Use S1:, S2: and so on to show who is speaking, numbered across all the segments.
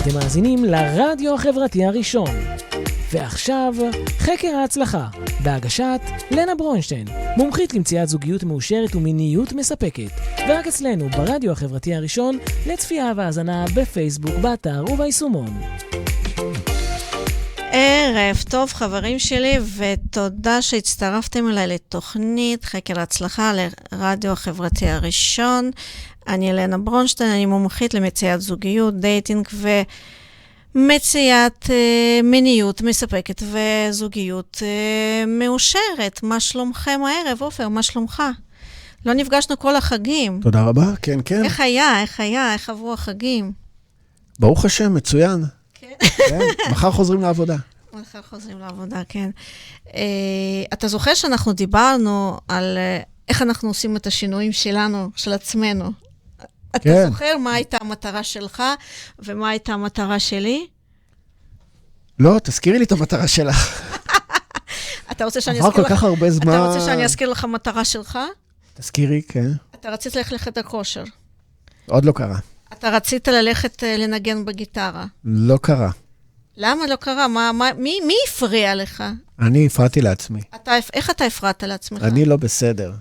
S1: אתם מאזינים לרדיו החברתי הראשון. ועכשיו, חקר ההצלחה, בהגשת לנה ברונשטיין, מומחית למציאת זוגיות מאושרת ומיניות מספקת, ורק אצלנו ברדיו החברתי הראשון, לצפייה והאזנה בפייסבוק, באתר וביישומון.
S2: ערב טוב חברים שלי, ותודה שהצטרפתם אליי לתוכנית חקר ההצלחה לרדיו החברתי הראשון. אני לנה ברונשטיין, אני מומחית למציאת זוגיות, דייטינג ומציאת מיניות מספקת וזוגיות מאושרת. מה שלומכם הערב, עופר? מה שלומך? לא נפגשנו כל החגים.
S3: תודה רבה, כן, כן.
S2: איך היה? איך עברו החגים?
S3: ברוך השם, מצוין.
S2: כן.
S3: כן, מחר חוזרים לעבודה.
S2: מחר חוזרים לעבודה, כן. אתה זוכר שאנחנו דיברנו על איך אנחנו עושים את השינויים שלנו, של עצמנו? אתה זוכר מה הייתה המטרה שלך ומה הייתה המטרה שלי?
S3: לא, תזכירי לי את המטרה שלך.
S2: אתה רוצה שאני
S3: עבר כל כך הרבה זמן.
S2: אתה רוצה שאני אזכיר לך מטרה שלך?
S3: תזכירי, כן.
S2: אתה רצית ללכת לכושר.
S3: עוד לא קרה.
S2: אתה רצית ללכת לנגן בגיטרה.
S3: לא קרה.
S2: למה לא קרה? מי הפריע לך?
S3: אני הפרעתי לעצמי.
S2: איך אתה הפרעת לעצמך?
S3: אני לא בסדר.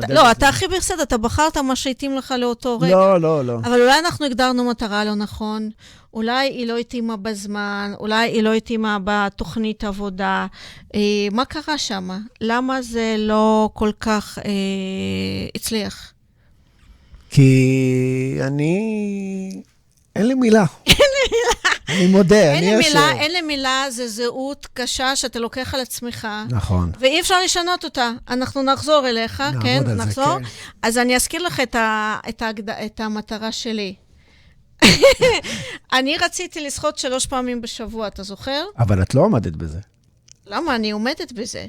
S2: לא, אתה הכי בסדר, אתה בחרת מה שהתאים לך לאותו רגע.
S3: לא.
S2: אבל אולי אנחנו הגדרנו מטרה לא נכון, אולי היא לא התאימה בזמן, אולי היא לא התאימה בתוכנית עבודה. מה קרה שם? למה זה לא כל כך הצליח?
S3: כי אין לי מילה. אני מודה, אני אשר.
S2: אין לי מילה, זה זהות קשה שאתה לוקח על עצמך.
S3: נכון.
S2: ואי אפשר לשנות אותה. אנחנו נחזור אליך, כן?
S3: נעמוד על זה, כן.
S2: אז אני אזכיר לך את המטרה שלי. אני רציתי לשחות 3 פעמים בשבוע, אתה זוכר?
S3: אבל את לא עומדת בזה.
S2: למה? אני עומדת בזה.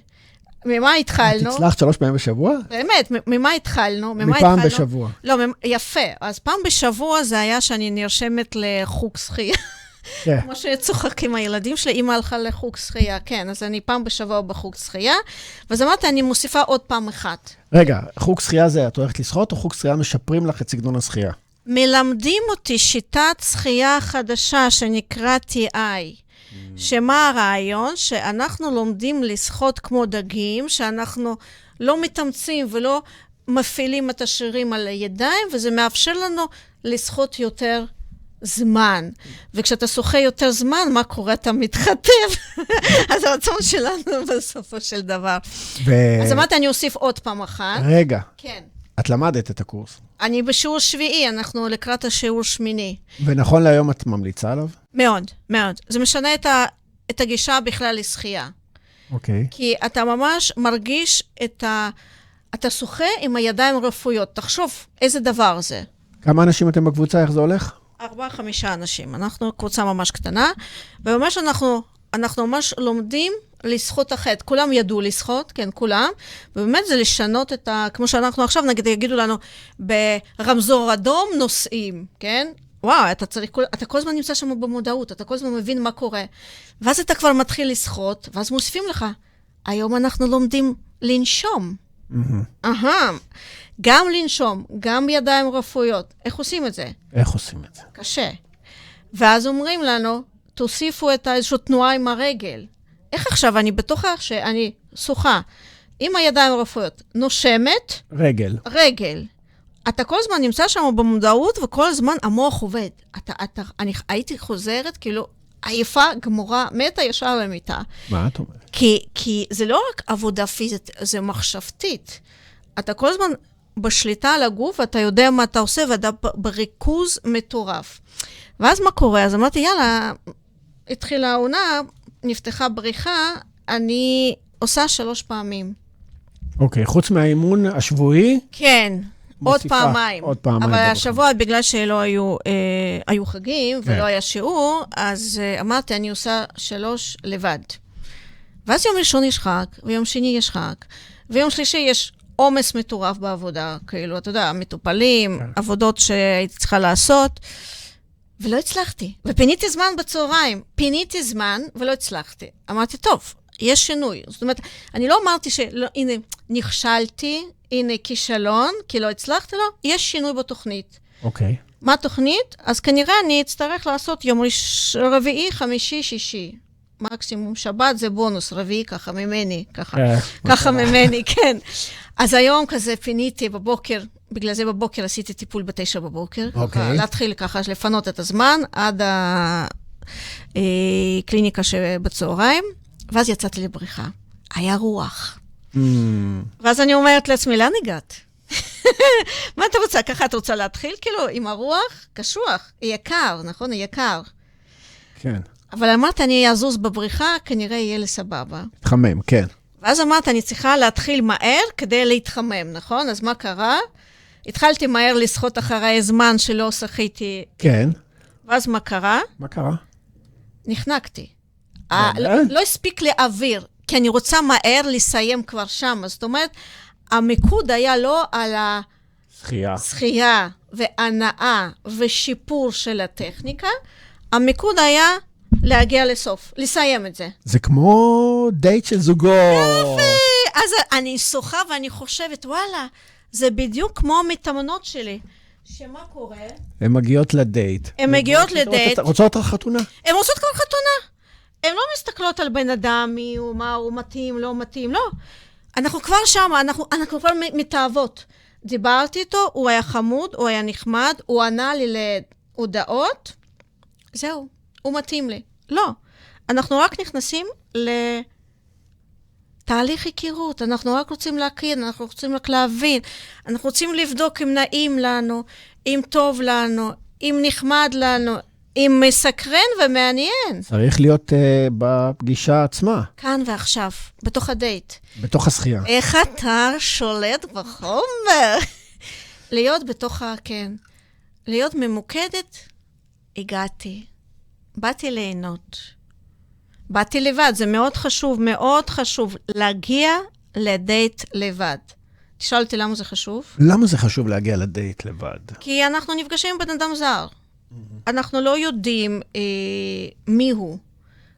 S2: ממה התחלנו?
S3: את הצלחת 3 פעמים בשבוע?
S2: באמת, ממה התחלנו?
S3: מפעם בשבוע.
S2: לא, יפה. אז פעם בשבוע זה היה שאני נרשמת לחוג שחייה.
S3: כן.
S2: כמו שצוחקים הילדים שלי, אמא הלכה לחוג שחייה, כן, אז אני פעם בשבוע בחוג שחייה, ואז אמרתי, אני מוסיפה עוד פעם אחת.
S3: רגע, חוג שחייה זה, את הולכת לשחות, או חוג שחייה משפרים לך את סגנון השחייה?
S2: מלמדים אותי שיטת שחייה חדשה שנקרא TI, שמה הרעיון? שאנחנו לומדים לשחות כמו דגים, שאנחנו לא מתאמצים ולא מפעילים את השרירים על הידיים, וזה מאפשר לנו לשחות יותר זמן. וכשאתה שוחה יותר זמן, מה קורה? אתה מתחתב. אז הרצון שלנו בסופו של דבר. אז אמרתי, אני אוסיף עוד פעם אחת.
S3: רגע.
S2: כן.
S3: את למדת את הקורס.
S2: אני בשיעור 7, אנחנו לקראת השיעור 8.
S3: ונכון להיום את ממליצה עליו?
S2: מאוד, מאוד. זה משנה את הגישה בכלל לשחייה.
S3: אוקיי.
S2: כי אתה ממש מרגיש אתה שוחה עם הידיים רפואיות. תחשוב איזה דבר זה.
S3: כמה אנשים אתם בקבוצה? איך זה הולך?
S2: 4-5 אנשים. אנחנו קבוצה ממש קטנה, וממש אנחנו ממש לומדים לשחות אחת. כולם ידעו לשחות, כן, כולם, ובאמת זה לשנות כמו שאנחנו עכשיו, נגיד, יגידו לנו, ברמזור אדום נוסעים, כן? וואו, אתה כל הזמן נמצא שם במודעות, אתה כל הזמן מבין מה קורה. ואז אתה כבר מתחיל לשחות, ואז מוסיפים לך. היום אנחנו לומדים לנשום. גם לנשום, גם ידיים רפואיות. איך עושים את זה?
S3: איך עושים את זה?
S2: קשה. ואז אומרים לנו, תוסיפו את איזושהי תנועה עם הרגל. איך עכשיו? אני בטוחה שאני שוחה עם הידיים רפואיות, נושמת. רגל. אתה כל הזמן נמצא שם במודעות, וכל הזמן המוח עובד. אני הייתי חוזרת, כאילו, עייפה, גמורה, מתה ישר למיטה.
S3: מה את אומרת?
S2: כי זה לא רק עבודה פיזית, זה מחשבתית. אתה כל הזמן בשליטה על הגוף, ואתה יודע מה אתה עושה, ואתה בריכוז מטורף. ואז מה קורה? אז אמרתי, יאללה, התחילה העונה, נפתחה בריחה, אני עושה 3 פעמים.
S3: אוקיי, חוץ מהאימון השבועי?
S2: כן, עוד פעמיים. אבל השבוע, בגלל שלא היו חגים, ולא היה שיעור, אז אמרתי, אני עושה 3 לבד. ואז יום ראשון יש חג, ויום שני יש חג, ויום שלישי יש עומס מטורף בעבודה, כאילו, אתה יודע, מטופלים, עבודות שהייתי צריכה לעשות, ולא הצלחתי. ופיניתי זמן בצהריים, ולא הצלחתי. אמרתי, טוב, יש שינוי. זאת אומרת, אני לא אמרתי הנה, נכשלתי, הנה, כישלון, כי לא הצלחתי לו, יש שינוי בתוכנית.
S3: אוקיי.
S2: מה התוכנית? אז כנראה אני אצטרך לעשות יום רביעי, חמישי, שישי. מקסימום שבת זה בונוס, רביעי ככה ממני, ככה ממני, כן. אז היום כזה פיניתי בבוקר, בגלל זה בבוקר עשיתי טיפול ב9 בבוקר. להתחיל ככה, לפנות את הזמן עד הקליניקה שבצהריים, ואז יצאתי לבריחה. היה רוח. ואז אני אומרת לעצמי, לאן הגעת? מה אתה רוצה? ככה את רוצה להתחיל? כאילו, עם הרוח, קשוח, יקר, נכון? יקר.
S3: כן.
S2: אבל אמרת, אני אזוז בבריחה, כנראה יהיה לי סבבה.
S3: התחמם, כן.
S2: ואז אמרת, אני צריכה להתחיל מהר כדי להתחמם, נכון? אז מה קרה? התחלתי מהר לשחות אחרי זמן שלא שחיתי.
S3: כן.
S2: ואז מה קרה?
S3: מה קרה?
S2: נחנקתי. לא הספיק לי אוויר, כי אני רוצה מהר לסיים כבר שם. זאת אומרת, המיקוד היה לא על השחייה והנאה ושיפור של הטכניקה, המיקוד היה להגיע לסוף, לסיים את זה.
S3: זה כמו דייט של זוגות.
S2: יפה! אז אני שוחה ואני חושבת, וואלה, זה בדיוק כמו המתאמנות שלי. שמה קורה?
S3: הן מגיעות לדייט.
S2: הן מגיעות לדייט.
S3: רוצות חתונה?
S2: הן רוצות כבר חתונה. הן לא מסתכלות על בן אדם, מי הוא, מה הוא מתאים, לא מתאים, לא. אנחנו כבר שם, אנחנו כבר מתאהבות. דיברתי איתו, הוא היה חמוד, הוא היה נחמד, הוא ענה לי להודעות. זהו, הוא מתאים לי. לא, אנחנו רק נכנסים לתהליך היכרות, אנחנו רק רוצים להכיר, אנחנו רוצים רק להבין, אנחנו רוצים לבדוק אם נעים לנו, אם טוב לנו, אם נחמד לנו, אם מסקרן ומעניין.
S3: צריך להיות בפגישה עצמה.
S2: כאן ועכשיו, בתוך הדייט.
S3: בתוך השחייה.
S2: איך אתה שולט בחומר? להיות בתוך כן. להיות ממוקדת, הגעתי. באתי ליהנות. באתי לבד, זה מאוד חשוב להגיע לדייט לבד. תשאל אותי למה זה חשוב?
S3: למה זה חשוב להגיע לדייט לבד?
S2: כי אנחנו נפגשים עם בן אדם זר. אנחנו לא יודעים מי הוא.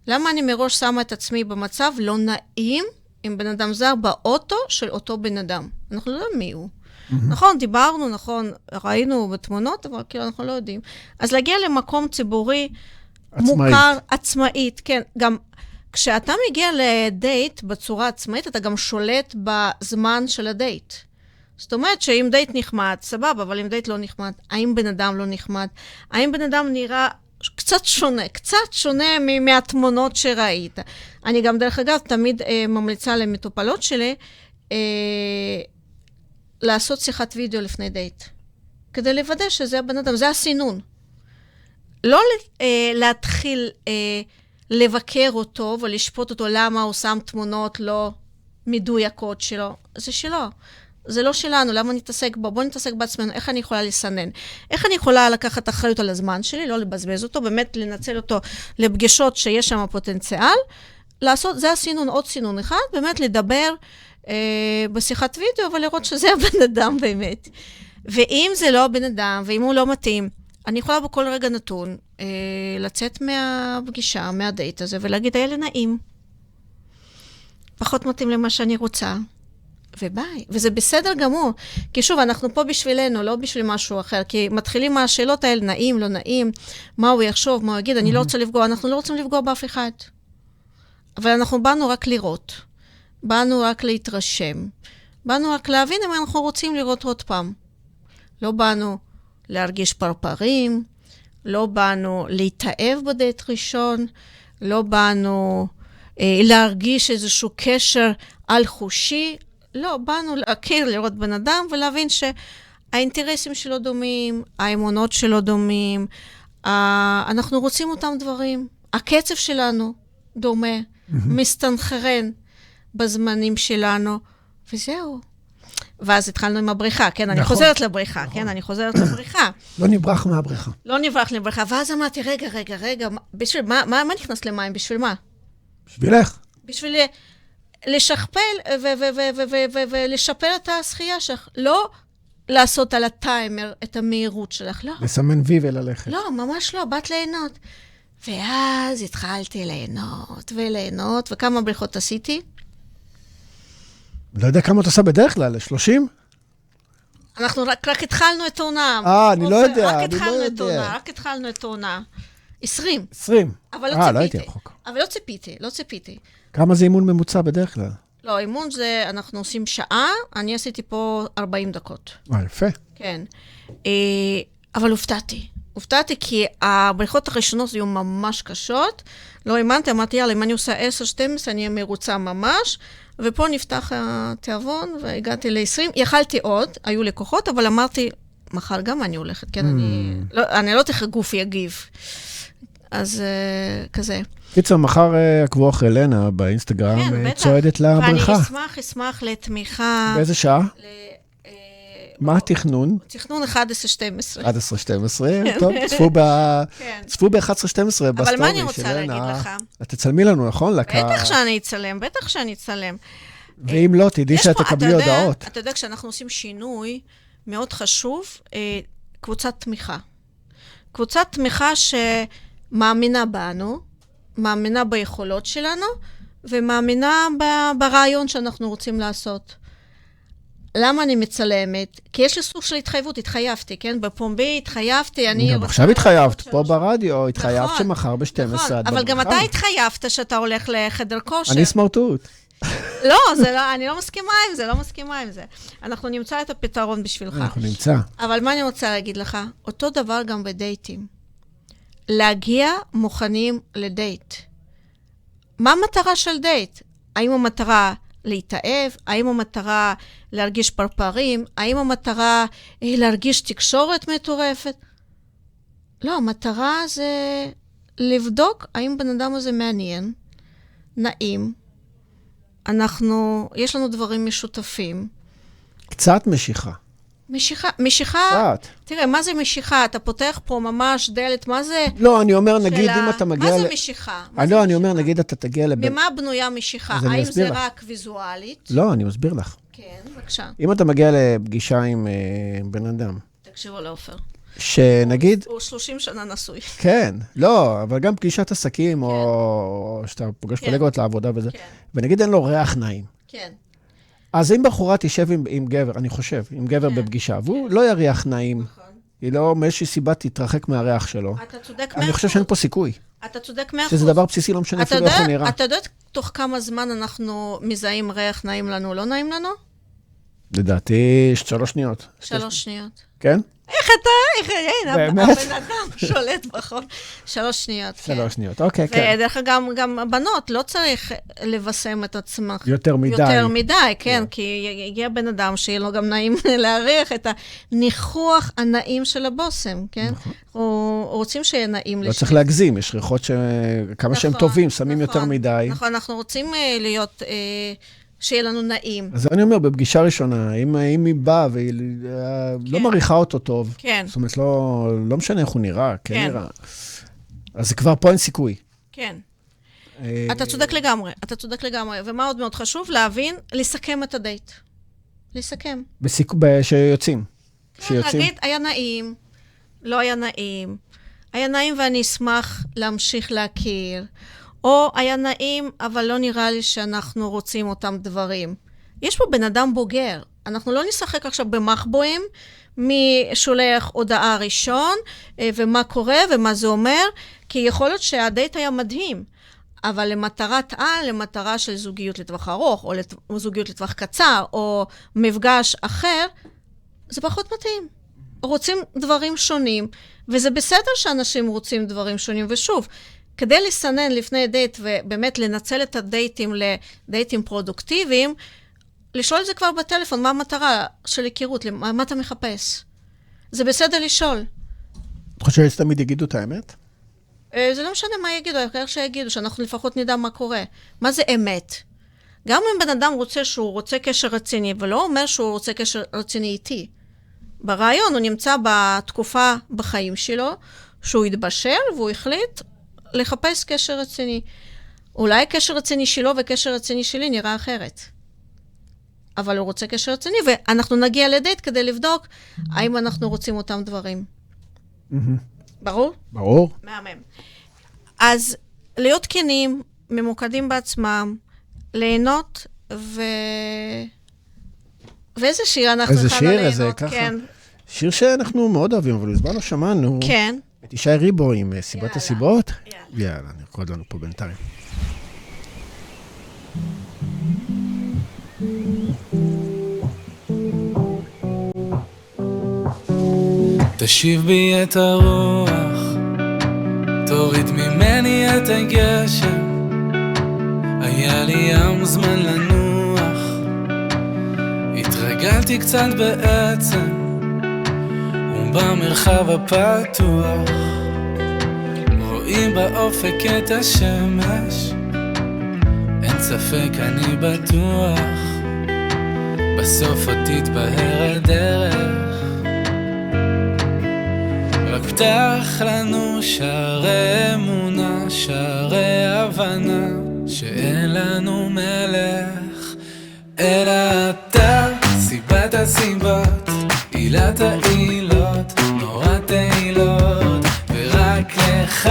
S2: למה אני מראש שמה את עצמי במצב לא נעים עם בן אדם זר באוטו של אותו בן אדם? אנחנו לא יודעים מי הוא. נכון, דיברנו, נכון, ראינו בתמונות, אבל כאילו אנחנו לא יודעים. אז להגיע למקום ציבורי מוכר, עצמאית, כן. גם כשאתה מגיע לדייט בצורה עצמאית, אתה גם שולט בזמן של הדייט. זאת אומרת שאם דייט נחמד, סבבה, אבל אם דייט לא נחמד, האם בן אדם לא נחמד? האם בן אדם נראה קצת שונה מהתמונות שראית? אני גם, דרך אגב, תמיד ממליצה למטופלות שלי, לעשות שיחת וידאו לפני דייט. כדי לוודא שזה הבן אדם, זה הסינון. לא להתחיל לבקר אותו ולשפוט אותו למה הוא שם תמונות לא מדויקות שלו. זה שלו. זה לא שלנו, למה נתעסק בו? בוא נתעסק בעצמנו, איך אני יכולה לסנן? איך אני יכולה לקחת אחריות על הזמן שלי, לא לבזבז אותו, באמת לנצל אותו לפגישות שיש שם פוטנציאל, לעשות, זה הסינון, עוד סינון אחד, באמת לדבר בשיחת וידאו, ולראות שזה הבן אדם באמת. ואם זה לא הבן אדם, ואם הוא לא מתאים, אני יכולה בכל רגע נתון לצאת מהפגישה, מהדייט הזה, ולהגיד, היה לי נעים. פחות מתאים למה שאני רוצה. וביי. וזה בסדר גמור. כי שוב, אנחנו פה בשבילנו, לא בשביל משהו אחר. כי מתחילים מהשאלות האלה, נעים, לא נעים, מה הוא יחשוב, מה הוא יגיד, אני לא רוצה לפגוע. אנחנו לא רוצים לפגוע באף אחד. אבל אנחנו באנו רק לראות. באנו רק להתרשם. באנו רק להבין אם אנחנו רוצים לראות עוד פעם. לא באנו להרגיש פרפרים, לא באנו להתאהב בדייט ראשון, לא באנו להרגיש איזשהו קשר על חושי, לא, באנו להכיר, לראות בן אדם ולהבין שהאינטרסים שלו דומים, האמונות שלו דומים, אנחנו רוצים אותם דברים, הקצב שלנו דומה, מסתנכרן בזמנים שלנו, וזהו. ואז התחלנו עם הבריחה, כן, אני חוזרת לבריחה, כן, אני חוזרת לבריחה.
S3: לא נברח מהבריחה.
S2: לא נברח לבריחה, ואז אמרתי, רגע, בשביל מה נכנס למים? בשביל מה?
S3: בשבילך.
S2: בשביל לשכפל ולשפר את השחייה שלך, לא לעשות על הטיימר את המהירות שלך, לא.
S3: לסמן וי וללכת.
S2: לא, ממש לא, באת ליהנות. ואז התחלתי ליהנות, וכמה בריחות עשיתי?
S3: לא יודע כמה את עושה בדרך כלל, 30?
S2: אנחנו רק התחלנו את העונה.
S3: אני לא יודע,
S2: רק התחלנו את העונה. 20. אבל לא ציפיתי.
S3: כמה זה אימון ממוצע בדרך כלל?
S2: לא, אימון זה, אנחנו עושים שעה, אני עשיתי פה 40 דקות.
S3: יפה.
S2: כן. אבל הופתעתי כי הבריכות הראשונות היו ממש קשות, לא האמנתי, אמרתי, יאללה, אם אני עושה 10-12, אני מרוצה ממש, ופה נפתח התיאבון, והגעתי ל-20, יכלתי עוד, היו לקוחות, אבל אמרתי, מחר גם אני הולכת, כן, אני לא תכף גוף יגיב. אז כזה.
S3: קיצר, מחר עקבו אחרי לנה באינסטגרם, צועדת לבריכה.
S2: ואני אשמח לתמיכה.
S3: באיזה שעה? מה התכנון?
S2: תכנון 11-12.
S3: 11-12, טוב, צפו ב-11-12 בסטורי.
S2: אבל מה אני רוצה להגיד לך?
S3: תצלמי לנו, נכון?
S2: בטח שאני אצלם.
S3: ואם לא, תדעי שאת תקבלי הודעות.
S2: אתה יודע, כשאנחנו עושים שינוי מאוד חשוב, קבוצת תמיכה. קבוצת תמיכה שמאמינה בנו, מאמינה ביכולות שלנו, ומאמינה ברעיון שאנחנו רוצים לעשות. למה אני מצלמת? כי יש לי סוג של התחייבות, התחייבתי, כן? בפומבי התחייבתי,
S3: גם עכשיו התחייבת, פה ברדיו, התחייבת שמחר ב-12.
S2: אבל גם אתה התחייבת שאתה הולך לחדר כושר.
S3: אני סמרטוט.
S2: לא, אני לא מסכימה עם זה, אנחנו נמצא את הפתרון בשבילך.
S3: אנחנו נמצא.
S2: אבל מה אני רוצה להגיד לך? אותו דבר גם בדייטים. להגיע מוכנים לדייט. מה המטרה של דייט? האם המטרה להתאהב? האם המטרה להרגיש פרפרים? האם המטרה להרגיש תקשורת מטורפת? לא, המטרה זה לבדוק האם בן אדם הזה מעניין, נעים, יש לנו דברים משותפים.
S3: קצת משיכה.
S2: משיכה, תראה, מה זה משיכה? אתה פותח פה ממש דלת, מה זה?
S3: לא, אני אומר, נגיד, אם אתה מגיע...
S2: מה זה משיכה?
S3: לא, אני אומר, נגיד, אתה תגיע
S2: ממה בנויה משיכה? האם זה רק ויזואלית?
S3: לא, אני מסביר לך.
S2: כן, בבקשה.
S3: אם אתה מגיע לפגישה עם בן אדם...
S2: תקשיבו לעופר.
S3: שנגיד...
S2: הוא 30 שנה נשוי.
S3: כן, לא, אבל גם פגישת עסקים, או שאתה פוגש קולגות לעבודה וזה, ונגיד אין לו ריח נעים.
S2: כן.
S3: אז אם בחורה תשב עם גבר, אני חושב, עם גבר בפגישה, והוא לא יריח נעים, היא לא מאיזושהי סיבה תתרחק מהריח שלו.
S2: אתה צודק
S3: אני חושב שאין פה סיכוי.
S2: אתה צודק 100%.
S3: שזה דבר בסיסי, לא משנה אפילו איך הוא נראה.
S2: אתה יודע תוך כמה זמן אנחנו מזהים ריח נעים לנו, לא נעים לנו?
S3: לדעתי 3 שניות.
S2: 3 שניות.
S3: כן?
S2: איך הבן אדם שולט בחול. 3 שניות.
S3: 3 שניות, אוקיי, כן.
S2: ודרך אגב, גם בנות, לא צריך לבשם את עצמך.
S3: יותר מדי,
S2: כן, כי הגיע בן אדם שיהיה לו גם נעים להריח את הניחוח הנעים של הבושם, כן? רוצים שיהיה נעים.
S3: לא צריך להגזים, יש ריחות שכמה שהם טובים, שמים יותר מדי.
S2: נכון, אנחנו רוצים להיות... שיהיה לנו נעים.
S3: אז אני אומר, בפגישה ראשונה, אם היא באה והיא לא מריחה אותו טוב, זאת אומרת, לא משנה איך הוא נראה, כן נראה, אז זה כבר פה אין סיכוי.
S2: כן. אתה צודק לגמרי, ומה עוד מאוד חשוב? להבין, לסכם את הדייט. לסכם.
S3: שיוצאים.
S2: נגיד, היה נעים, לא היה נעים. היה נעים ואני אשמח להמשיך להכיר. או היה נעים, אבל לא נראה לי שאנחנו רוצים אותם דברים. יש פה בן אדם בוגר. אנחנו לא נשחק עכשיו במחבואים, מי שולח הודעה ראשון, ומה קורה ומה זה אומר, כי יכול להיות שהדייט היה מדהים. אבל למטרת למטרה של זוגיות לטווח ארוך, או זוגיות לטווח קצר, או מפגש אחר, זה פחות מתאים. רוצים דברים שונים, וזה בסדר שאנשים רוצים דברים שונים, ושוב, כדי לסנן לפני דייט ובאמת לנצל את הדייטים לדייטים פרודוקטיביים, לשאול את זה כבר בטלפון, מה המטרה של היכרות, מה אתה מחפש? זה בסדר לשאול.
S3: את חושבת שתמיד יגידו את האמת?
S2: זה לא משנה מה יגידו, איך שיגידו, שאנחנו לפחות נדע מה קורה. מה זה אמת? גם אם בן אדם שהוא רוצה קשר רציני, ולא אומר שהוא רוצה קשר רציני איתי. ברעיון הוא נמצא בתקופה בחיים שלו, שהוא התבשל והוא החליט לחפש קשר רציני. אולי קשר רציני שלו וקשר רציני שלי נראה אחרת. אבל הוא רוצה קשר רציני, ואנחנו נגיע לדייט כדי לבדוק האם אנחנו רוצים אותם דברים. ברור?
S3: ברור.
S2: מהמם. אז להיות כנים, ממוקדים בעצמם, ליהנות ואיזה שיר אנחנו יכולים ליהנות?
S3: איזה שיר, ככה. שיר שאנחנו מאוד אוהבים, אבל בזמן שמענו.
S2: כן.
S3: את ישי ריבו עם סיבת הסיבות. יאללה, נרקוד לנו פה בינתיים.
S4: תשיב בי את הרוח, תוריד ממני את הגשם, היה לי ים זמן לנוח, התרגלתי קצת בעצם, ובמרחב הפתוח, רואים באופק את השמש, אין ספק אני בטוח, בסוף עוד תתבהר הדרך, רק פתח לנו שערי אמונה, שערי הבנה, שאין לנו מלך, אלא אתה, סיבת הסיבות, עילת העילות, נורת העילות, ורק לך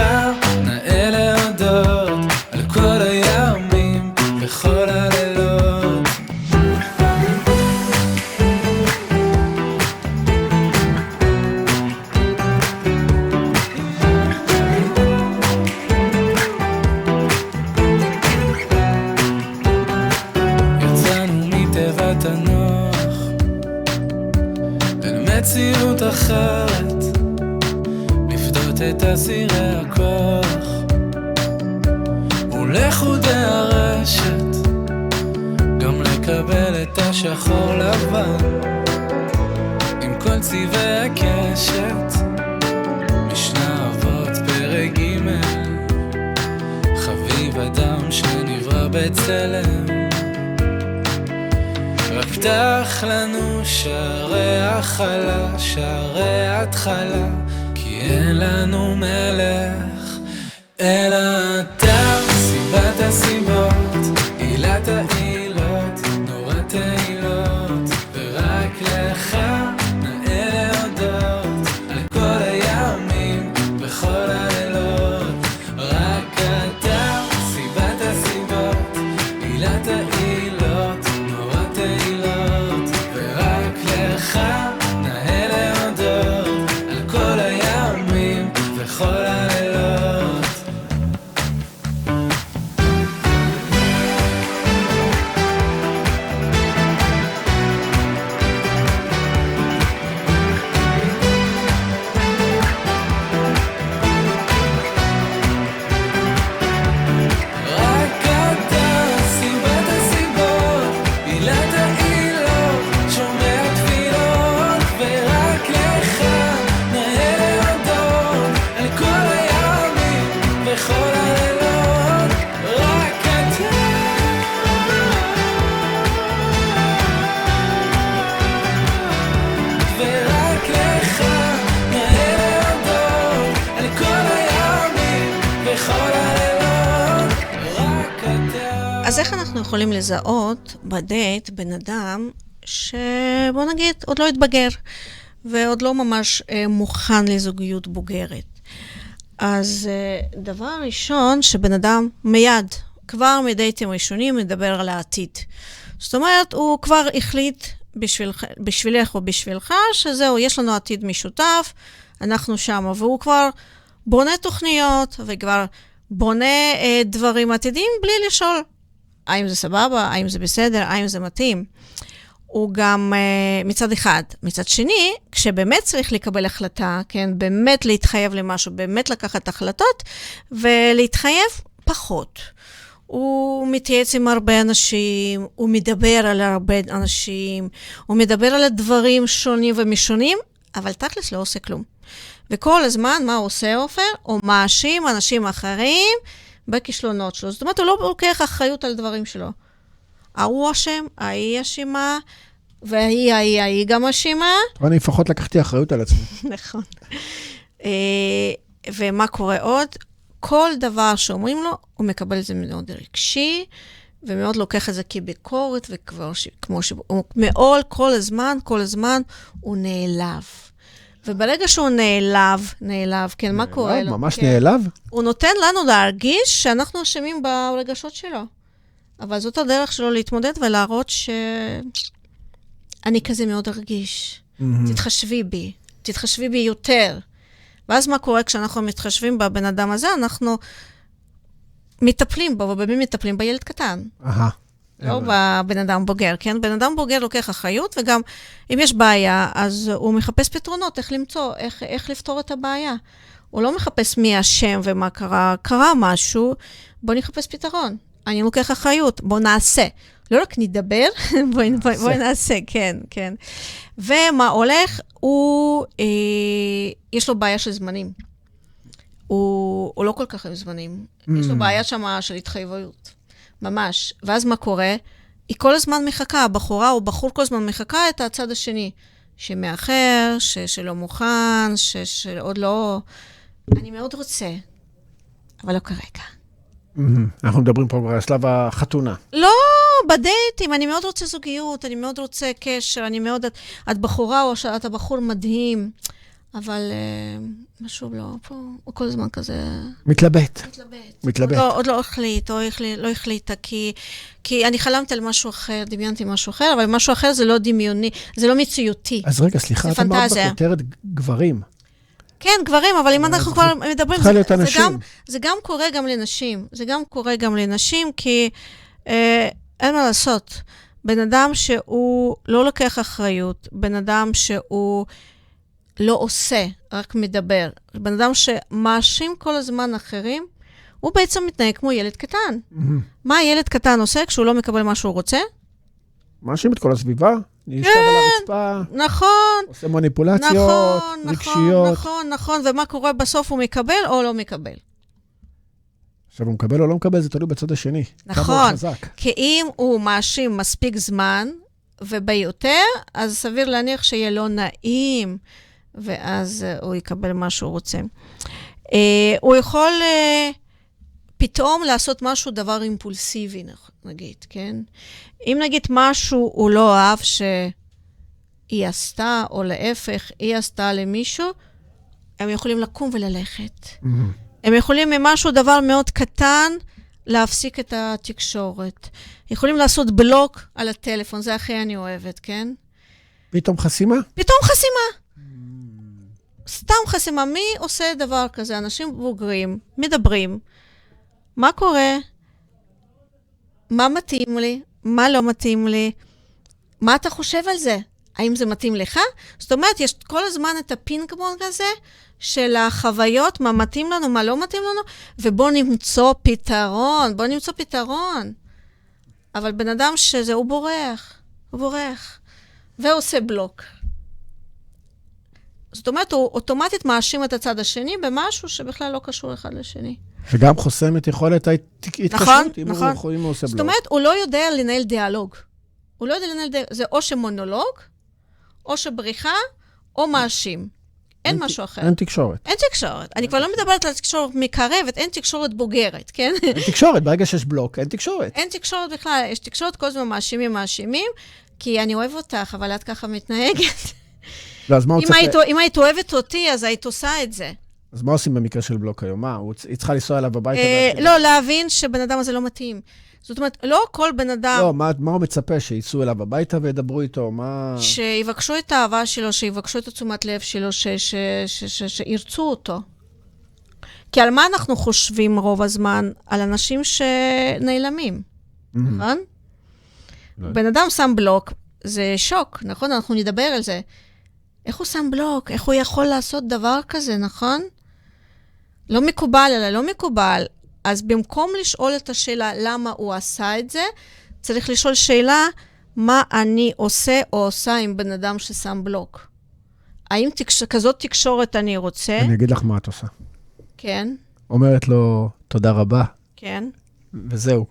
S4: נאה להודות, על כל הימים וכל הלילות. מציאות אחרת, לפדות את אסירי הכוח ולחודי הרשת, גם לקבל את השחור לבן עם כל צבעי הקשת. משנה אבות פרק ג', חביב אדם שנברא בצלם, רק פתח לנו שערי החלה, שערי התחלה, כי אין לנו מלך, אלא אתה, סיבת הסיבות, עילת העילות, נורת העילות, ורק לך נאה להודות, על כל הימים וכל הלילות, רק אתה, סיבת הסיבות, עילת העילות, נורת העילות, ורק לך נאה להודות, על כל הימים וכל הלילות. רק אתה, סיבת הסיבות, עילת העילות, שומע תפילות, ורק לך נאה להודות, על כל הימים וכל הלילות. רק אתה, ורק לך נאה להודות, על כל הימים וכל הלילות. רק אתה.
S2: אז איך אנחנו יכולים לזהות בדייט בן אדם שבוא נגיד עוד לא התבגר ועוד לא ממש מוכן לזוגיות בוגרת? אז דבר ראשון, שבן אדם מיד, כבר מדייטים ראשונים, מדבר על העתיד. זאת אומרת, הוא כבר החליט בשבילך או בשבילך, שזהו, יש לנו עתיד משותף, אנחנו שם, והוא כבר בונה תוכניות, וכבר בונה דברים עתידיים, בלי לשאול האם זה סבבה, האם זה בסדר, האם זה מתאים. הוא גם מצד אחד. מצד שני, כשבאמת צריך לקבל החלטה, כן, באמת להתחייב למשהו, באמת לקחת החלטות, ולהתחייב פחות. הוא מתייעץ עם הרבה אנשים, הוא מדבר על הרבה אנשים, הוא מדבר על הדברים שונים ומשונים, אבל תכלס לא עושה כלום. וכל הזמן, מה הוא עושה, עופר? הוא מאשים אנשים אחרים בכישלונות שלו. זאת אומרת, הוא לא לוקח אחריות על דברים שלו. הוא אשם, ההיא אשמה, והיא גם אשמה.
S3: אני לפחות לקחתי אחריות על עצמי.
S2: נכון. ומה קורה עוד? כל דבר שאומרים לו, הוא מקבל את זה מאוד רגשי, ומאוד לוקח את זה כביקורת, וכמו שהוא מאוד כל הזמן הוא נעלב. וברגע שהוא נעלב, כן, מה קורה לו?
S3: ממש נעלב?
S2: הוא נותן לנו להרגיש שאנחנו אשמים ברגשות שלו. אבל זאת הדרך שלו להתמודד ולהראות אני כזה מאוד רגיש. תתחשבי בי יותר. ואז מה קורה כשאנחנו מתחשבים בבן אדם הזה? אנחנו מטפלים בו, ובמי מטפלים? בילד קטן. לא בבן אדם בוגר, כן? בן אדם בוגר לוקח אחריות, וגם אם יש בעיה, אז הוא מחפש פתרונות, איך למצוא, איך לפתור את הבעיה. הוא לא מחפש מי השם ומה קרה. קרה משהו, בוא נחפש פתרון. אני לוקח אחריות, בוא נעשה. לא רק נדבר, בואי נעשה, כן, כן. ומה הולך? יש לו בעיה של זמנים. הוא לא כל כך עם זמנים. יש לו בעיה שמה של התחייבויות. ממש. ואז מה קורה? היא כל הזמן מחכה, הבחורה או בחור כל הזמן מחכה את הצד השני. שמאחר, שלא מוכן, שעוד לא... אני מאוד רוצה, אבל לא כרגע.
S3: אנחנו מדברים פה על שלב החתונה.
S2: לא, בדייטים, אני מאוד רוצה זוגיות, אני מאוד רוצה קשר, אני מאוד... את בחורה או שאת הבחור מדהים, אבל משהו לא, פה הוא כל הזמן כזה...
S3: מתלבט.
S2: עוד לא החליט, או לא החליטה, כי אני חלמתי על משהו אחר, דמיינתי משהו אחר, אבל משהו אחר זה לא דמיוני, זה לא מציאותי.
S3: אז רגע, סליחה, אתה מאוד בכותרת גברים.
S2: כן, גברים, אבל אם אנחנו כבר מדברים, זה גם קורה גם לנשים. זה גם קורה גם לנשים, כי אין מה לעשות. בן אדם שהוא לא לוקח אחריות, בן אדם שהוא לא עושה, רק מדבר, בן אדם שמאשים כל הזמן אחרים, הוא בעצם מתנהג כמו ילד קטן. מה הילד קטן עושה כשהוא לא מקבל מה שהוא רוצה?
S3: מאשים את כל הסביבה? להשתב על הרצפה,
S2: נכון,
S3: עושה מניפולציות, רגשיות.
S2: נכון, ומה קורה בסוף הוא מקבל או לא מקבל?
S3: עכשיו הוא מקבל או לא מקבל, זה תלוי בצד השני.
S2: נכון, כי אם הוא מאשים מספיק זמן, וביותר, אז סביר להניח שיהיה לא נעים, ואז הוא יקבל מה שהוא רוצה. הוא יכול פתאום לעשות משהו, דבר אימפולסיבי, נגיד, כן? אם נגיד משהו הוא לא אהב שהיא עשתה, או להפך, היא עשתה למישהו, הם יכולים לקום וללכת. הם יכולים ממשהו, דבר מאוד קטן, להפסיק את התקשורת. יכולים לעשות בלוק על הטלפון, זה הכי אני אוהבת, כן?
S3: פתאום חסימה?
S2: פתאום חסימה. סתם חסימה. מי עושה דבר כזה? אנשים בוגרים, מדברים. מה קורה? מה מתאים לי? מה לא מתאים לי? מה אתה חושב על זה? האם זה מתאים לך? זאת אומרת, יש כל הזמן את הפינג פונג הזה, של החוויות, מה מתאים לנו, מה לא מתאים לנו, ובוא נמצוא פתרון. אבל בן אדם שזה, הוא בורח, ועושה בלוק. זאת אומרת, הוא אוטומטית מאשים את הצד השני, במשהו שבכלל לא קשור אחד לשני.
S3: וגם חוסם את יכולת ההתקשרות, אם הוא עושה בלוק.
S2: זאת אומרת, הוא לא יודע לנהל דיאלוג. זה או שמונולוג, או שבריחה, או מאשים. אין משהו אחר.
S3: אין תקשורת.
S2: אני כבר לא מדברת על תקשורת מקרבת, אין תקשורת בוגרת, כן?
S3: אין תקשורת, ברגע שיש בלוק, אין תקשורת.
S2: אין תקשורת בכלל, יש תקשורת כל הזמן מאשימים, כי אני אוהב אותך, אבל את ככה מתנהגת.
S3: לא, אז מה הוא צריך...
S2: אם היית אוהבת אותי, אז היית עושה את זה.
S3: אז מה עושים במקרה של בלוק היום? היא צריכה לנסוע אליו הביתה?
S2: לא, להבין שבן אדם הזה לא מתאים. זאת אומרת, לא כל בן אדם...
S3: לא, מה הוא מצפה? שיצאו אליו הביתה וידברו איתו? מה...
S2: שיבקשו את האהבה שלו, שיבקשו את תשומת לב שלו, שירצו אותו. כי על מה אנחנו חושבים רוב הזמן? על אנשים שנעלמים, נכון? בן אדם שם בלוק, זה שוק, נכון? אנחנו נדבר על זה. איך הוא שם בלוק? איך הוא יכול לעשות דבר כזה, נכון? לא מקובל, אלא לא מקובל. אז במקום לשאול את השאלה למה הוא עשה את זה, צריך לשאול שאלה מה אני עושה או עושה עם בן אדם ששם בלוק. האם כזאת תקשורת אני רוצה?
S3: אני אגיד לך מה את עושה.
S2: כן.
S3: אומרת לו תודה רבה.
S2: כן.
S3: וזהו.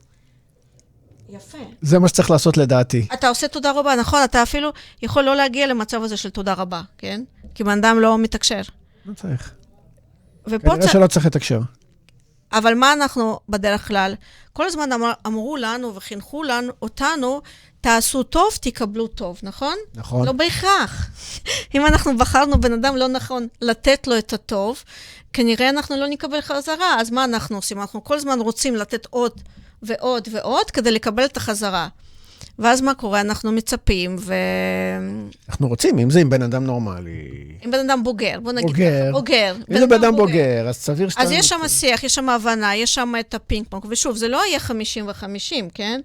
S2: יפה.
S3: זה מה שצריך לעשות לדעתי.
S2: אתה עושה תודה רבה, נכון? אתה אפילו יכול לא להגיע למצב הזה של תודה רבה, כן? כי בן אדם לא מתקשר.
S3: לא צריך. כנראה שלא צריך לתקשר.
S2: אבל מה אנחנו בדרך כלל? כל הזמן אמרו לנו וחינכו אותנו, תעשו טוב, תקבלו טוב, נכון?
S3: נכון.
S2: לא בהכרח. אם אנחנו בחרנו בן אדם לא נכון לתת לו את הטוב, כנראה אנחנו לא נקבל חזרה. אז מה אנחנו עושים? אנחנו כל הזמן רוצים לתת עוד ועוד ועוד כדי לקבל את החזרה. ואז מה קורה? אנחנו מצפים
S3: אנחנו רוצים, אם זה עם בן אדם נורמלי.
S2: עם בן אדם בוגר, בוא נגיד ככה. בוגר.
S3: אם זה בן אדם בוגר, אז סביר שאתה...
S2: אז יש שם שיח, יש שם הבנה, יש שם את הפינג פונג, ושוב, זה לא יהיה 50 ו-50, כן?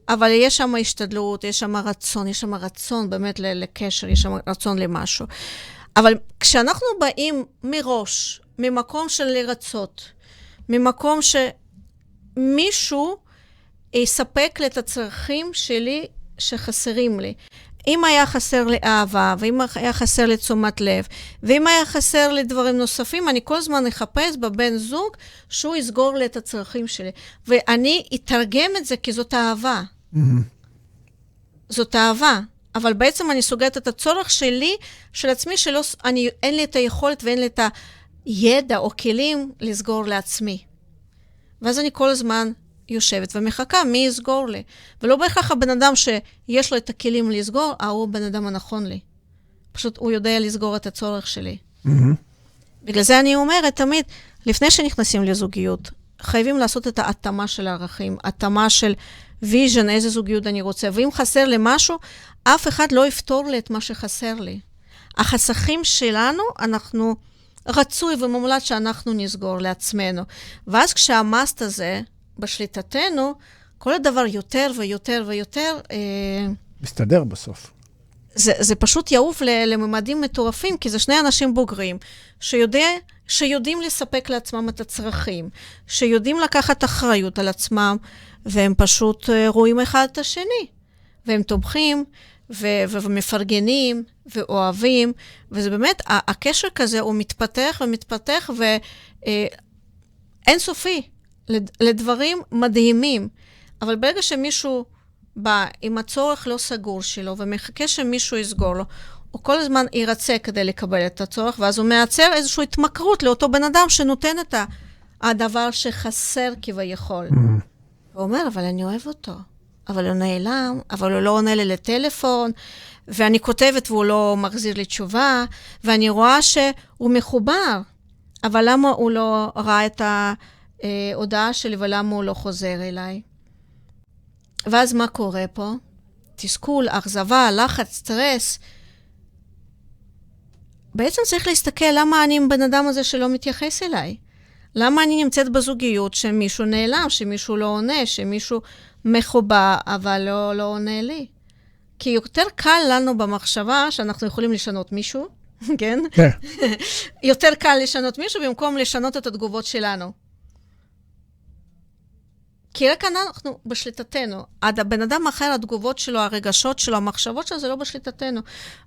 S2: אבל יש שם השתדלות, יש שם רצון באמת לקשר, יש שם רצון למשהו. אבל כשאנחנו באים מראש, ממקום של לרצות, ממקום שמישהו יספק לי את הצרכים שלי שחסרים לי. אם היה חסר לי אהבה, ואם היה חסר לי תשומת לב, ואם היה חסר לי דברים נוספים, אני כל הזמן אחפש בבן זוג שהוא יסגור לי את הצרכים שלי. ואני אתרגם את זה כי זאת אהבה. זאת אהבה. אבל בעצם אני סוגרת את הצורך שלי, של עצמי, אין לי את היכולת ואין לי את הידע או כלים לסגור לעצמי. ואז אני כל הזמן יושבת ומחכה, מי יסגור לי? ולא בהכרח הבן אדם שיש לו את הכלים לסגור, הוא בן אדם הנכון לי. פשוט הוא יודע לסגור את הצורך שלי. בגלל זה אני אומרת תמיד, לפני שנכנסים לזוגיות, חייבים לעשות את ההתאמה של הערכים, התאמה של ויז'ן, איזה זוגיות אני רוצה. ואם חסר לי משהו, אף אחד לא יפתור לי את מה שחסר לי. החסכים שלנו, אנחנו רצוי ומומלץ שאנחנו נסגור לעצמנו. ואז כשהמאסט הזה בשליטתנו, כל הדבר יותר ויותר ויותר...
S3: מסתדר בסוף.
S2: זה פשוט יעוף לממדים מטורפים, כי זה שני אנשים בוגרים, שיודעים לספק לעצמם את הצרכים, שיודעים לקחת אחריות על עצמם, והם פשוט רואים אחד את השני, והם תומכים, ומפרגנים, ואוהבים, וזה באמת, הקשר כזה הוא מתפתח ומתפתח, ואין סופי, לדברים מדהימים. אבל ברגע שמישהו בא עם הצורך לא סגור שלו, ומחכה שמישהו יסגור לו, הוא כל הזמן ירצה כדי לקבל את הצורך, ואז הוא מייצר איזושהי התמכרות לאותו בן אדם שנותן את הדבר שחסר כביכול. הוא אומר, אבל אני אוהב אותו. אבל הוא נעלם, אבל הוא לא עונה לי לטלפון, ואני כותבת והוא לא מחזיר לי תשובה, ואני רואה שהוא מחובר. אבל למה הוא לא ראה את ההודעה שלי, ולמה הוא לא חוזר אליי? ואז מה קורה פה? תסכול, אכזבה, לחץ, סטרס. בעצם צריך להסתכל למה אני עם בן אדם הזה שלא מתייחס אליי. למה אני נמצאת בזוגיות שמישהו נעלם, שמישהו לא עונה, שמישהו מחובר, אבל לא עונה לי. כי יותר קל לנו במחשבה שאנחנו יכולים לשנות מישהו, כן?
S3: כן.
S2: יותר קל לשנות מישהו במקום לשנות את התגובות שלנו. כי רק אנחנו בשליטתנו. הבן אדם אחר, התגובות שלו, הרגשות שלו, המחשבות שלו, זה לא בשליטתנו.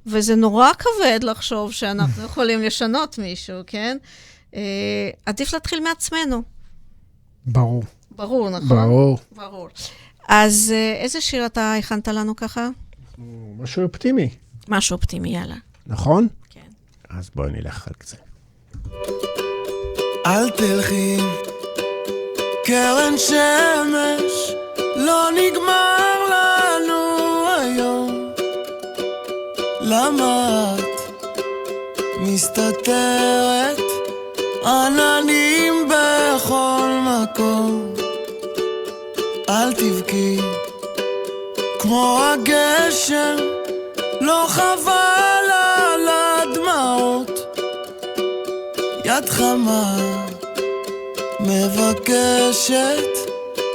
S2: וזה נורא כבד לחשוב שאנחנו יכולים לשנות מישהו, כן? עדיף להתחיל מעצמנו.
S3: ברור.
S2: ברור, נכון?
S3: ברור.
S2: ברור. אז איזה שיר אתה הכנת לנו ככה?
S3: משהו אופטימי.
S2: משהו אופטימי, יאללה.
S3: נכון?
S2: כן.
S3: אז בואי נלך על זה.
S4: אל תלכי, קרן שמש, לא נגמר לנו היום. למה את מסתתרת, עננים בכל מקום? אל תבכי, כמו הגשם, לא חבל על הדמעות. יד חמה מבקשת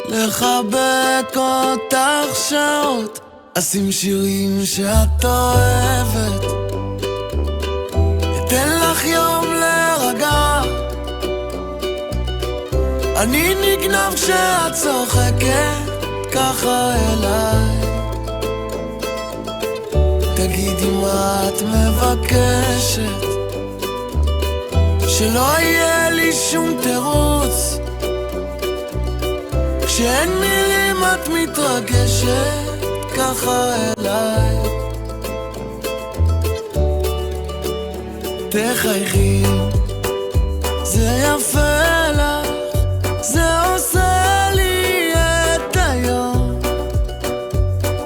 S4: לחבק אותך שעות. אשים שירים שאת אוהבת, אתן לך יום להירגע. אני נגנב כשאת צוחקת ככה אליי. תגידי מה את מבקשת, שלא יהיה לי שום תירוץ. כשאין מילים את מתרגשת ככה אליי. תחייכי, זה יפה לך, זה עושה לי את היום.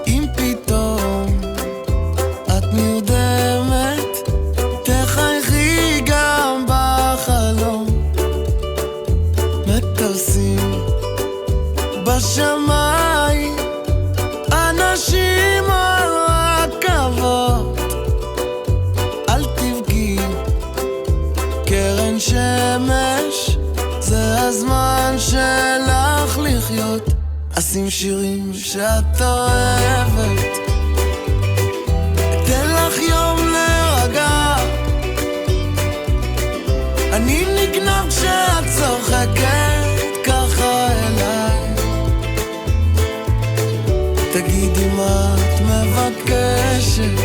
S4: אם פתאום את נרדמת, תחייכי גם בחלום. מטוסים בשמיים, אנשים אשים שירים שאת אוהבת, אתן לך יום להירגע, אני נגנב כשאת צוחקת ככה אליי, תגידי מה את מבקשת,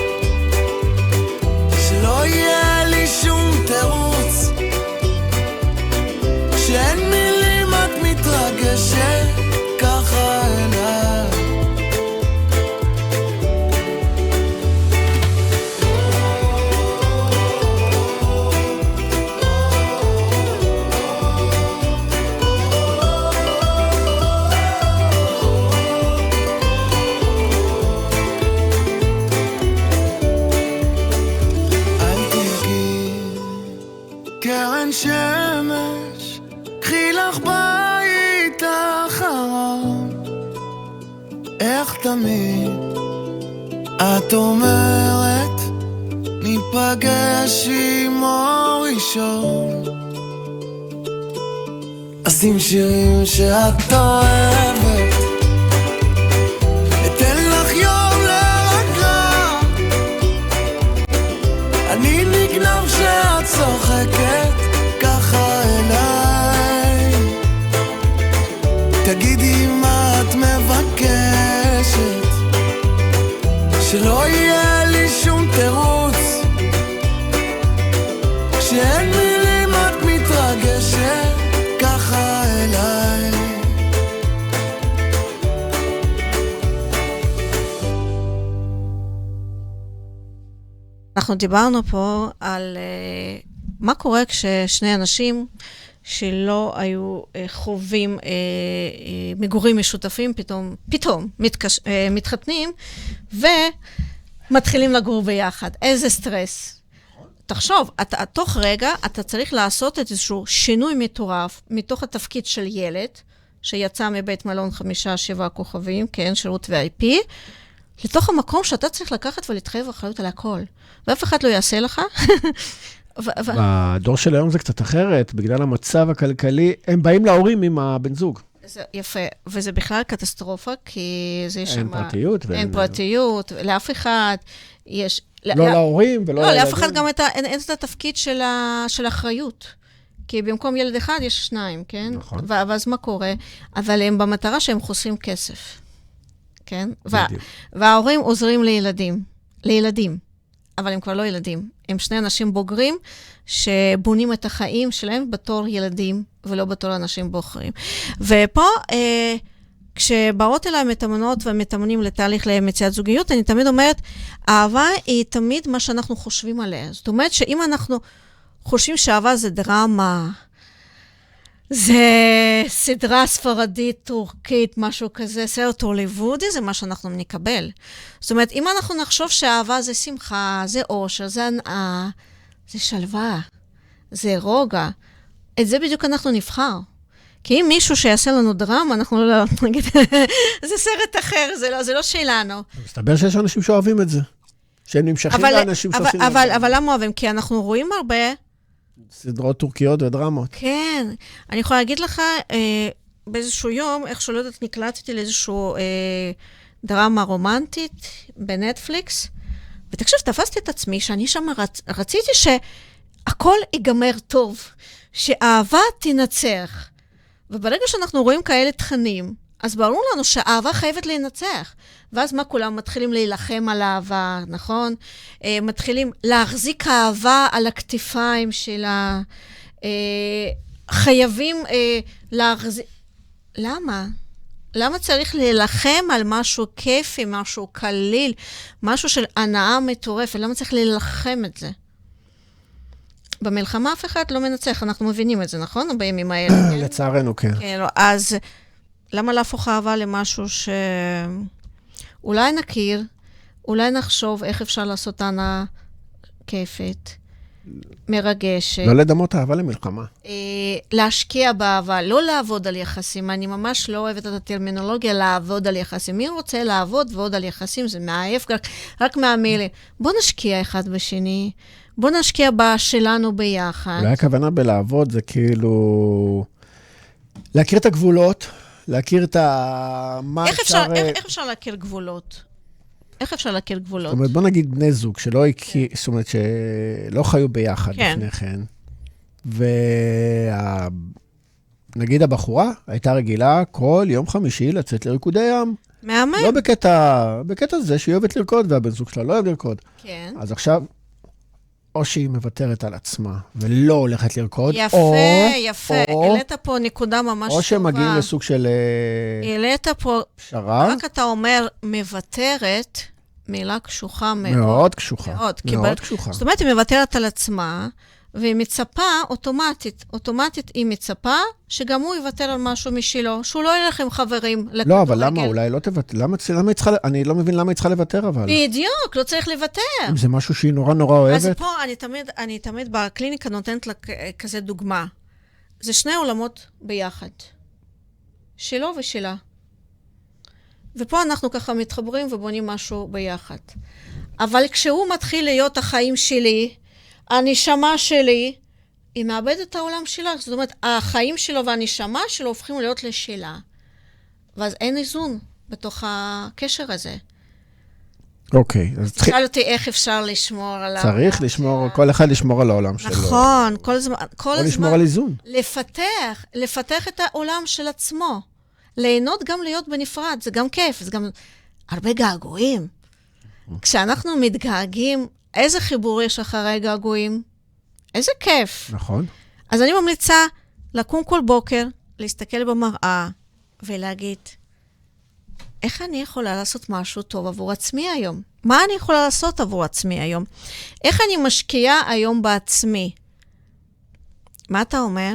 S4: שלא יהיה לי שום תירוץ, כשאין מילים את מתרגשת ככה אליי, קרן שמש, קחי לך בית אחרון, איך תמיד את אומרת, ניפגש עם אור ראשון, אשים שירים שאת אוהבת, אתן לך יום להירגע, אני נגנב שאת צוחקת ככה אליי, תגידי מה את מבקשת, שלא יהיה לי שום תירוץ, כשאין מילים את מתרגשת ככה אליי.
S2: אנחנו דיברנו פה על מה קורה כששני אנשים שלא היו חווים מגורים משותפים, פתאום מתחתנים ומתחילים לגור ביחד. איזה סטרס. תחשוב, תוך רגע אתה צריך לעשות איזשהו שינוי מטורף מתוך התפקיד של ילד, שיצא מבית מלון 5-7 כוכבים, כן, שירות VIP, לתוך המקום שאתה צריך לקחת ולהתחייב אחריות על הכל. ואף אחד לא יעשה לך.
S3: בדור של היום זה קצת אחרת, בגלל המצב הכלכלי, הם באים להורים עם הבן זוג.
S2: זה יפה, וזה בכלל קטסטרופה, כי זה שם...
S3: אין פרטיות.
S2: אין פרטיות, לאף אחד יש...
S3: לא להורים ולא לילדים.
S2: לא, לאף אחד גם אין את התפקיד של האחריות. כי במקום ילד אחד יש 2, כן?
S3: נכון.
S2: ואז מה קורה? אבל הם במטרה שהם חוסכים כסף. כן? וההורים עוזרים לילדים, אבל הם כבר לא ילדים. הם שני אנשים בוגרים שבונים את החיים שלהם בתור ילדים, ולא בתור אנשים בוחרים. ופה, כשבאות אליי מתאמנות ומתאמנים לתהליך למציאת זוגיות, אני תמיד אומרת, אהבה היא תמיד מה שאנחנו חושבים עליה. זאת אומרת שאם אנחנו חושבים שאהבה זה דרמה, זה סדרה ספרדית, טורקית, משהו כזה, סרט הוליוודי, זה מה שאנחנו נקבל. זאת אומרת, אם אנחנו נחשוב שאהבה זה שמחה, זה אושר, זה הנאה, זה שלווה, זה רוגע, את זה בדיוק אנחנו נבחר. כי אם מישהו שיעשה לנו דרמה, אנחנו לא נגיד, זה סרט אחר, זה לא שלנו.
S3: מסתבר שיש אנשים שאוהבים את זה. שהם נמשכים לאנשים שעושים את זה.
S2: אבל למה אוהבים? כי אנחנו רואים הרבה...
S3: סדרות טורקיות ודרמות.
S2: כן. אני יכולה להגיד לך, באיזשהו יום, איך שלא יודעת, נקלטתי לאיזשהו דרמה רומנטית בנטפליקס, ותקשיב, תפסתי את עצמי שאני שם רציתי שהכל ייגמר טוב, שאהבה תנצח. וברגע שאנחנו רואים כאלה תכנים, אז ברור לנו שהאהבה חייבת להינצח. ואז מה כולם מתחילים להילחם על האהבה, נכון? מתחילים להחזיק האהבה על הכתפיים שלה. חייבים להחזיק... למה? למה צריך להילחם על משהו כיפי, משהו קליל, משהו של הנאה מטורפת? למה צריך להילחם את זה? במלחמה אף אחד לא מנצח, אנחנו מבינים את זה, נכון? בימים האלה.
S3: לצערנו, כן.
S2: אז למה להפוך אהבה למשהו שאולי נכיר, אולי נחשוב איך אפשר לעשות הנאה כיפית, מרגשת.
S3: לא לדמות אהבה למלחמה.
S2: להשקיע באהבה, לא לעבוד על יחסים. אני ממש לא אוהבת את הטרמינולוגיה לעבוד על יחסים. מי רוצה לעבוד ועוד על יחסים? זה מעייף רק מהמילים. בוא נשקיע אחד בשני. בוא נשקיע בשלנו ביחד.
S3: אולי הכוונה בלעבוד זה כאילו להכיר את הגבולות, להכיר את מה אפשר...
S2: איך אפשר להכיר גבולות? איך אפשר להכיר גבולות?
S3: זאת אומרת, בוא נגיד בני זוג, זאת אומרת, שלא חיו ביחד לפני כן. נגיד הבחורה הייתה רגילה כל יום חמישי לצאת לריקודי ים.
S2: מהמם.
S3: לא בקטע זה שהיא אוהבת לרקוד, והבן זוג שלה לא אוהב לרקוד.
S2: כן.
S3: אז עכשיו, או שהיא מוותרת על עצמה, ולא הולכת לרקוד,
S2: יפה. העלית פה נקודה ממש טובה.
S3: או שמגיעים לסוג של
S2: העלית פה,
S3: פשרה.
S2: רק אתה אומר, מוותרת, מילה קשוחה מאוד.
S3: מאוד קשוחה.
S2: מאוד קשוחה. זאת אומרת, היא מוותרת על עצמה, והיא מצפה אוטומטית היא מצפה, שגם הוא יוותר על משהו משלו, שהוא לא ילך עם חברים לכדורגל.
S3: לא, אבל למה? אולי לא תוותר. אני לא מבין למה היא צריכה לוותר, אבל.
S2: בדיוק, לא צריך לוותר.
S3: אם זה משהו שהיא נורא נורא אוהבת.
S2: אז פה אני תמיד בקליניקה נותנת לה כזה דוגמה. זה שני עולמות ביחד. שלו ושלה. ופה אנחנו ככה מתחברים ובונים משהו ביחד. אבל כשהוא מתחיל להיות החיים שלי, הנשמה שלי, היא מאבדת את העולם שלה. זאת אומרת, החיים שלו והנשמה שלו הופכים להיות לשלה. ואז אין איזון בתוך הקשר הזה.
S3: אוקיי.
S2: תשאל אותי איך אפשר לשמור על העולם.
S3: צריך לשמור, כל אחד לשמור על העולם שלו.
S2: נכון, כל הזמן.
S3: או לשמור על איזון.
S2: לפתח את העולם של עצמו. ליהנות גם להיות בנפרד, זה גם כיף, זה גם הרבה געגועים. כשאנחנו מתגעגעים, איזה חיבור יש אחרי געגועים? איזה כיף.
S3: נכון.
S2: אז אני ממליצה לקום כל בוקר, להסתכל במראה ולהגיד, איך אני יכולה לעשות משהו טוב עבור עצמי היום? מה אני יכולה לעשות עבור עצמי היום? איך אני משקיעה היום בעצמי? מה אתה אומר?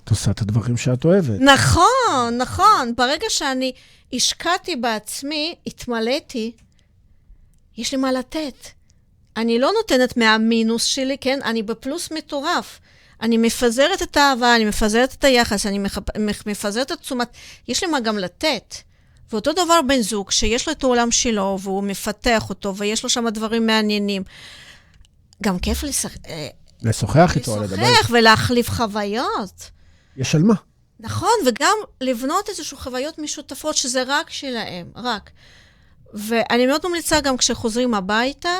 S3: את עושה את הדברים שאת אוהבת.
S2: נכון, נכון. ברגע שאני השקעתי בעצמי, התמלאתי, יש לי מה לתת. אני לא נותנת מהמינוס שלי, כן? אני בפלוס מטורף. אני מפזרת את האהבה, אני מפזרת את היחס, אני מפזרת את תשומת. יש לי מה גם לתת. ואותו דבר בן זוג, שיש לו את העולם שלו, והוא מפתח אותו, ויש לו שם דברים מעניינים. גם כיף
S3: לשוחח איתו, לדבר.
S2: לשוחח ולהחליף חוויות.
S3: יש על מה.
S2: נכון, וגם לבנות איזשהו חוויות משותפות, שזה רק שלהם, רק. ואני מאוד ממליצה גם כשחוזרים הביתה,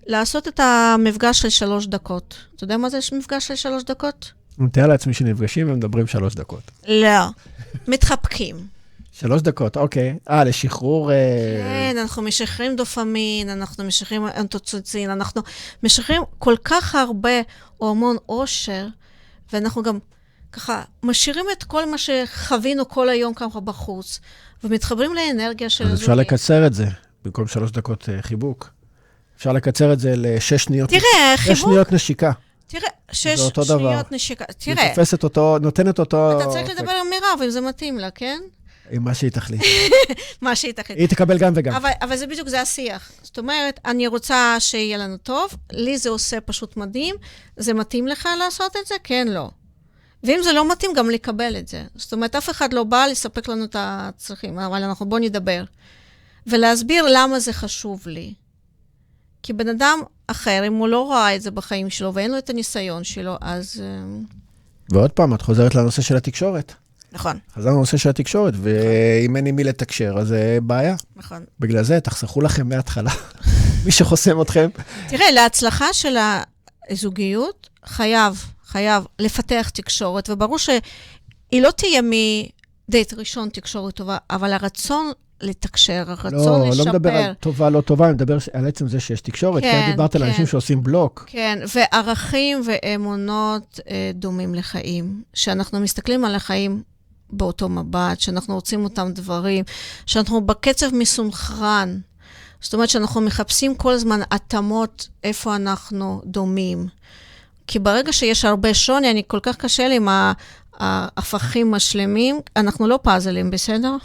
S2: לעשות את המפגש של 3 דקות. אתה יודע מה זה מפגש של 3 דקות?
S3: אני מתאר לעצמי שנפגשים ומדברים 3 דקות.
S2: לא, מתחבקים.
S3: 3 דקות, אוקיי. לשחרור...
S2: כן, אנחנו משחררים דופמין, אנחנו משחררים אנטוציטין, אנחנו משחררים כל כך הרבה הורמון אושר, ואנחנו גם ככה משאירים את כל מה שחווינו כל היום ככה בחוץ, ומתחברים לאנרגיה של הזוגים.
S3: אז אפשר לקצר את זה, במקום 3 דקות חיבוק. אפשר לקצר את זה ל6 שניות.
S2: תראה, חיבוק...
S3: 6 שניות נשיקה.
S2: תראה, 6 שניות נשיקה. תראה.
S3: היא תופסת אותו, נותנת אותו...
S2: אתה צריך לדבר עם מירב, אם זה מתאים לה, כן?
S3: עם מה שהיא תחליט.
S2: מה שהיא תחליט.
S3: היא תקבל גם וגם.
S2: אבל זה בדיוק, זה השיח. זאת אומרת, אני רוצה שיהיה לנו טוב, לי זה עושה פשוט מדהים, זה מתאים לך לעשות את זה? כן, לא. ואם זה לא מתאים, גם לקבל את זה. זאת אומרת, אף אחד לא בא לספק לנו את הצרכים, אבל בוא נדבר. ולהסביר למה זה חשוב לי. כי בן אדם אחר, אם הוא לא ראה את זה בחיים שלו, ואין לו את הניסיון שלו, אז...
S3: ועוד פעם, את חוזרת לנושא של התקשורת.
S2: נכון.
S3: חזרנו לנושא של התקשורת, ואם אין עם מי לתקשר, אז זה בעיה.
S2: נכון.
S3: בגלל זה, תחסכו לכם מההתחלה. מי שחוסם אתכם.
S2: תראה, להצלחה של הזוגיות, חייב לפתח תקשורת, וברור שהיא לא תהיה מדייט ראשון תקשורת טובה, אבל הרצון לתקשר, הרצון לשפר. לא מדבר על
S3: טובה, לא טובה, אני מדבר על עצם זה שיש תקשורת, כי דיברת על אנשים שעושים בלוק.
S2: כן, וערכים ואמונות דומים לחיים, שאנחנו מסתכלים על החיים באותו מבט, שאנחנו רוצים אותם דברים, שאנחנו בקצב מסונכרן, זאת אומרת שאנחנו מחפשים כל הזמן התאמות איפה אנחנו דומים. כי ברגע שיש הרבה שוני, אני כל כך קשה לי עם ההפכים השלמים, אנחנו לא פאזלים, בסדר?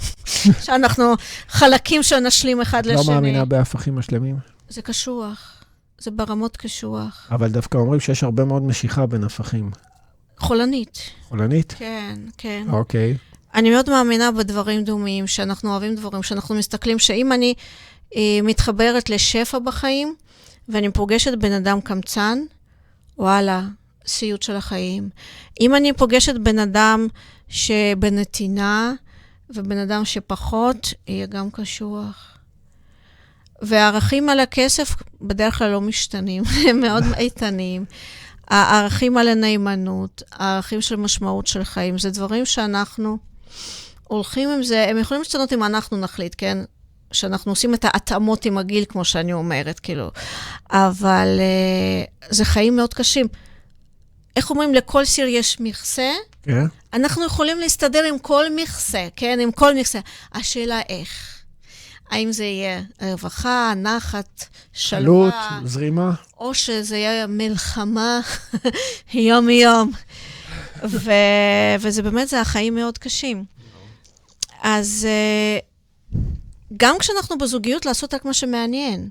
S2: שאנחנו חלקים שנשלים אחד לשני.
S3: לא מאמינה בהפכים השלמים?
S2: זה קשוח, זה ברמות קשוח.
S3: אבל דווקא אומרים שיש הרבה מאוד משיכה בין הפכים.
S2: חולנית.
S3: חולנית?
S2: כן, כן.
S3: אוקיי.
S2: אני מאוד מאמינה בדברים דומים, שאנחנו אוהבים דברים, שאנחנו מסתכלים, שאם אני מתחברת לשפע בחיים, ואני פוגשת בן אדם קמצן, וואלה, סיוט של החיים. אם אני פוגשת בן אדם שבנתינה, ובן אדם שפחות יהיה גם קשוח. והערכים על הכסף בדרך כלל לא משתנים, הם מאוד איתנים. הערכים על הנאמנות, הערכים של משמעות של חיים, זה דברים שאנחנו הולכים עם זה, הם יכולים להשתנות אם אנחנו נחליט, כן? שאנחנו עושים את ההתאמות עם הגיל, כמו שאני אומרת, כאילו. אבל זה חיים מאוד קשים. איך אומרים, לכל סיר יש מכסה?
S3: כן.
S2: אנחנו יכולים להסתדר עם כל מכסה, כן? עם כל מכסה. השאלה איך? האם זה יהיה רווחה, נחת, שלווה?
S3: קלות, זרימה.
S2: או שזה יהיה מלחמה יום-יום. וזה באמת, זה החיים מאוד קשים. אז גם כשאנחנו בזוגיות, לעשות רק מה שמעניין.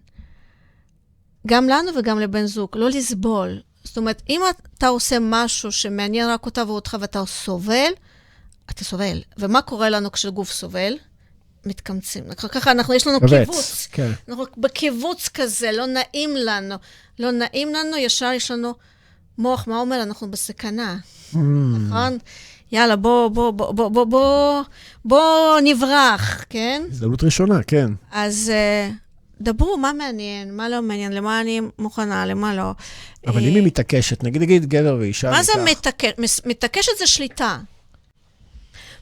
S2: גם לנו וגם לבן זוג, לא לסבול. זאת אומרת, אם אתה עושה משהו שמעניין רק אותה ואותך ואתה סובל, אתה סובל. ומה קורה לנו כשגוף סובל? מתקמצים. ככה יש לנו קיבוץ.
S3: כן.
S2: אנחנו בקיבוץ כזה, לא נעים לנו. לא נעים לנו, ישר יש לנו מוח, מה אומר? אנחנו בסכנה. נכון? יאללה, בוא נברח, כן?
S3: הזדמנות ראשונה, כן.
S2: אז דברו, מה מעניין, מה לא מעניין, למה אני מוכנה, למה לא.
S3: אבל אם היא מתעקשת, נגיד גבר ואישה.
S2: מה זה מתעקשת? מתעקשת זה שליטה.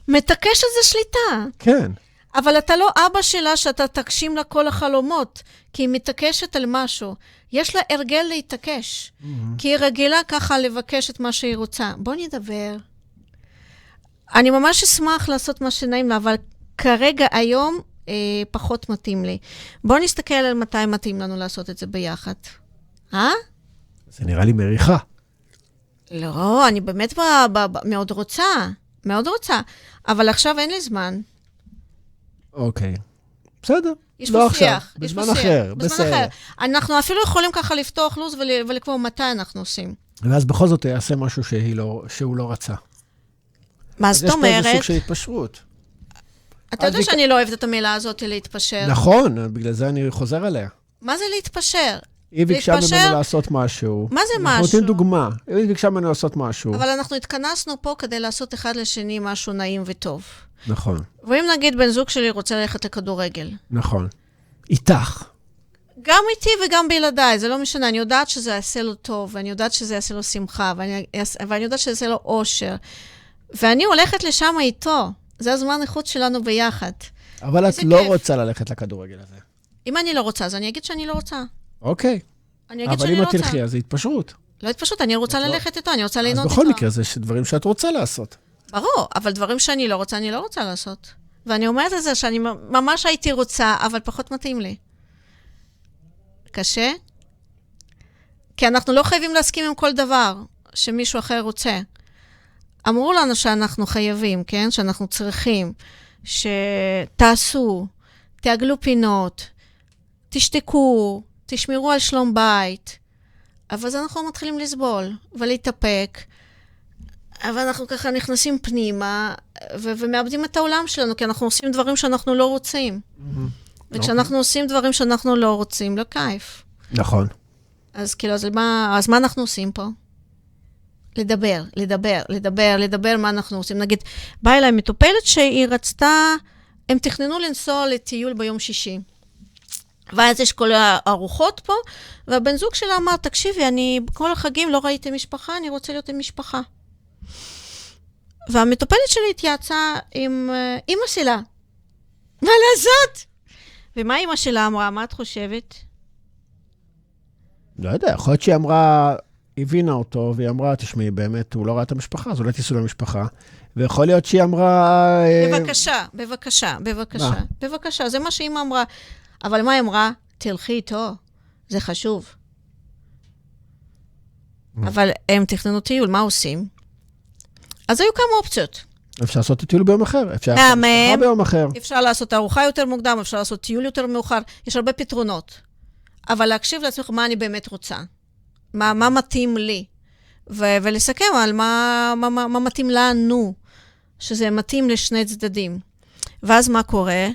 S2: מתעקשת זה שליטה.
S3: כן.
S2: אבל אתה לא אבא שלה שאתה תגשים לה כל החלומות, כי היא מתעקשת על משהו. יש לה הרגל להתעקש, כי היא רגילה ככה לבקש את מה שהיא רוצה. בוא נדבר. אני ממש אשמח לעשות מה שנעים לה, אבל כרגע היום פחות מתאים לי. בוא נסתכל על מתי מתאים לנו לעשות את זה ביחד.
S3: זה נראה לי מריחה.
S2: לא, אני באמת מאוד רוצה. מאוד רוצה. אבל עכשיו אין לי זמן.
S3: אוקיי. בסדר.
S2: יש פה שיח.
S3: בזמן אחר.
S2: בסדר. אנחנו אפילו יכולים ככה לפתוח לו"ז ולקבוע מתי אנחנו עושים.
S3: ואז בכל זאת יעשה משהו שהוא לא רצה.
S2: מה זאת אומרת?
S3: אז יש פה איזה סוג של התפשרות.
S2: אתה יודע שאני לא אוהבת את המילה הזאת להתפשר.
S3: נכון, בגלל זה אני חוזר עליה.
S2: מה זה להתפשר?
S3: היא ביקשה ממנו לעשות משהו.
S2: מה זה משהו?
S3: אנחנו נותנים דוגמה. היא ביקשה ממנו לעשות משהו.
S2: אבל אנחנו התכנסנו פה כדי לעשות אחד לשני משהו נעים וטוב.
S3: נכון.
S2: ואם נגיד בן זוג שלי רוצה ללכת לכדורגל.
S3: נכון. איתך.
S2: גם איתי וגם בילדיי, זה לא משנה. אני יודעת שזה יעשה לו טוב, ואני יודעת שזה יעשה לו שמחה, ואני יודעת שזה יעשה לו אושר. ואני הולכת לשם איתו. זה הזמן איכות שלנו ביחד.
S3: אבל את לא רוצה ללכת לכדורגל הזה.
S2: אם אני לא רוצה, אז אני אגיד שאני לא רוצה.
S3: אוקיי. אבל אם את תלכי, אז זה התפשרות.
S2: לא התפשרות, אני רוצה ללכת איתו, אני רוצה ליהנות איתו.
S3: אז בכל מקרה, זה דברים שאת רוצה לעשות.
S2: ברור, אבל דברים שאני לא רוצה, אני לא רוצה לעשות. ואני אומרת את זה שאני ממש הייתי רוצה, אבל פחות מתאים לי. קשה? כי אנחנו לא חייבים להסכים עם כל דבר שמישהו אחר רוצה. אמרו לנו שאנחנו חייבים, כן? שאנחנו צריכים, שתעשו, תעגלו פינות, תשתקו, תשמרו על שלום בית. אבל אז אנחנו מתחילים לסבול ולהתאפק, אבל אנחנו ככה נכנסים פנימה, ומאבדים את העולם שלנו, כי אנחנו עושים דברים שאנחנו לא רוצים. וכשאנחנו עושים דברים שאנחנו לא רוצים, לא כיף.
S3: נכון.
S2: אז כאילו, אז מה אנחנו עושים פה? לדבר מה אנחנו עושים. נגיד, באה אליי מטופלת שהיא רצתה, הם תכננו לנסוע לטיול ביום שישי. ואז יש כל הארוחות פה, והבן זוג שלה אמר, תקשיבי, אני בכל החגים לא ראיתי משפחה, אני רוצה להיות עם משפחה. והמטופלת שלי התייעצה עם אמא שלה. מה לעשות? ומה אמא שלה אמרה? מה את חושבת?
S3: לא יודע, יכול להיות שהיא אמרה, הבינה אותו, והיא אמרה, תשמעי, באמת, הוא לא ראה את המשפחה, אז אולי תיסעו למשפחה. ויכול להיות שהיא אמרה...
S2: בבקשה, זה מה שאמא אמרה. אבל מה היא אמרה? תלכי איתו, זה חשוב. אבל הם תכננו טיול, מה עושים? אז היו כמה אופציות.
S3: אפשר לעשות טיול ביום אחר, אפשר לעשות משפחה ביום אחר.
S2: אפשר לעשות ארוחה יותר מוקדם, אפשר לעשות טיול יותר מאוחר, יש הרבה פתרונות. אבל להקשיב לעצמך מה אני באמת רוצה. מה מתאים לי. ולסכם על מה מתאים לנו. שזה מתאים לשני צדדים. ואז מה קורה?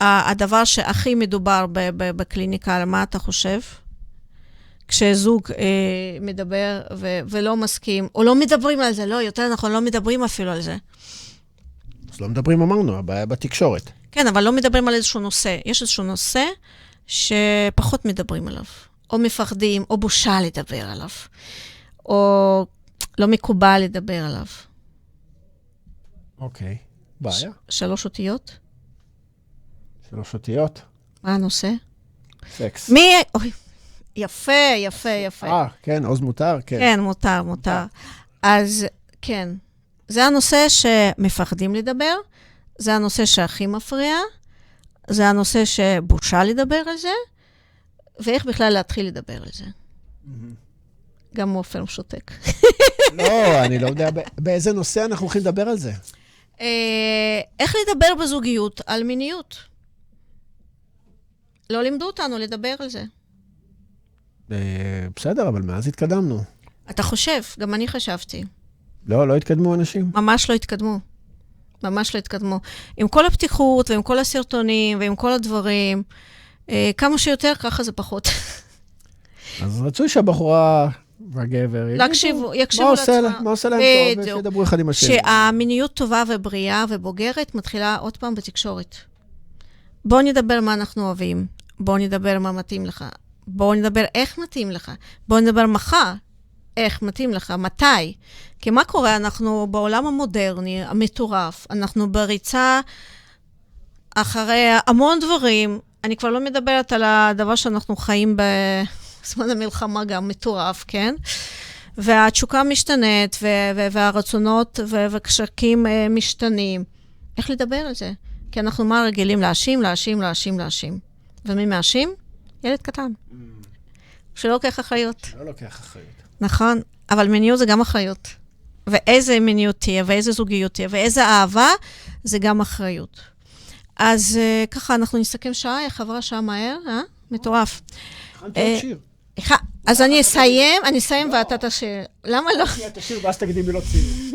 S2: הדבר שהכי מדובר בקליניקה, על מה אתה חושב? כשזוג מדבר ולא מסכים, או לא מדברים על זה, לא, יותר נכון, לא מדברים אפילו על זה.
S3: אז לא מדברים, אמרנו, הבעיה בתקשורת.
S2: כן, אבל לא מדברים על איזשהו נושא. יש איזשהו נושא שפחות מדברים עליו. או מפחדים, או בושה לדבר עליו. או לא מקובל לדבר עליו.
S3: אוקיי, בעיה.
S2: 3 אותיות?
S3: 3 אותיות?
S2: מה הנושא?
S3: סקס.
S2: מי... אוי, יפה, יפה, יפה.
S3: כן, עוז מותר, כן.
S2: כן, מותר, מותר. אז כן, זה הנושא שמפחדים לדבר, זה הנושא שהכי מפריע, זה הנושא שבושה לדבר על זה, ואיך בכלל להתחיל לדבר על זה. גם עופר שותק.
S3: לא, אני לא יודע באיזה נושא אנחנו הולכים לדבר על זה.
S2: איך לדבר בזוגיות על מיניות? לא לימדו אותנו לדבר על זה.
S3: בסדר, אבל מאז התקדמנו.
S2: אתה חושב, גם אני חשבתי.
S3: לא התקדמו אנשים.
S2: ממש לא התקדמו. ממש לא התקדמו. עם כל הפתיחות ועם כל הסרטונים ועם כל הדברים, כמה שיותר, ככה זה פחות.
S3: אז רצוי שהבחורה והגבר
S2: יקשיבו לעצמם.
S3: מה עושה להם טוב, ושידברו אחד עם השני.
S2: שהמיניות טובה ובריאה ובוגרת מתחילה עוד פעם בתקשורת. בואו נדבר מה אנחנו אוהבים. בואו נדבר מה מתאים לך. בואו נדבר איך מתאים לך. בואו נדבר מחר. איך מתאים לך, מתי. כי מה קורה? אנחנו בעולם המודרני, המטורף, אנחנו בריצה אחרי המון דברים. אני כבר לא מדברת על הדבר שאנחנו חיים בזמן המלחמה גם מטורף, כן? והתשוקה משתנית, והרצונות וקשקים משתנים. איך לדבר על זה? כי אנחנו מה רגילים? להאשים. ומי מאשים? ילד קטן. שלא לוקח אחריות.
S3: לא לוקח אחריות.
S2: נכון, אבל מיניות זה גם אחריות. ואיזה מיניות תהיה, ואיזה זוגיות תהיה, ואיזה אהבה, זה גם אחריות. אז ככה, אנחנו נסתכל שעה, חברה שעה מהר, מטורף.
S3: שיר.
S2: אז אני אסיים ואתה תשיר. למה לא?
S3: אני תשיר ואז תגידי מילות ציני.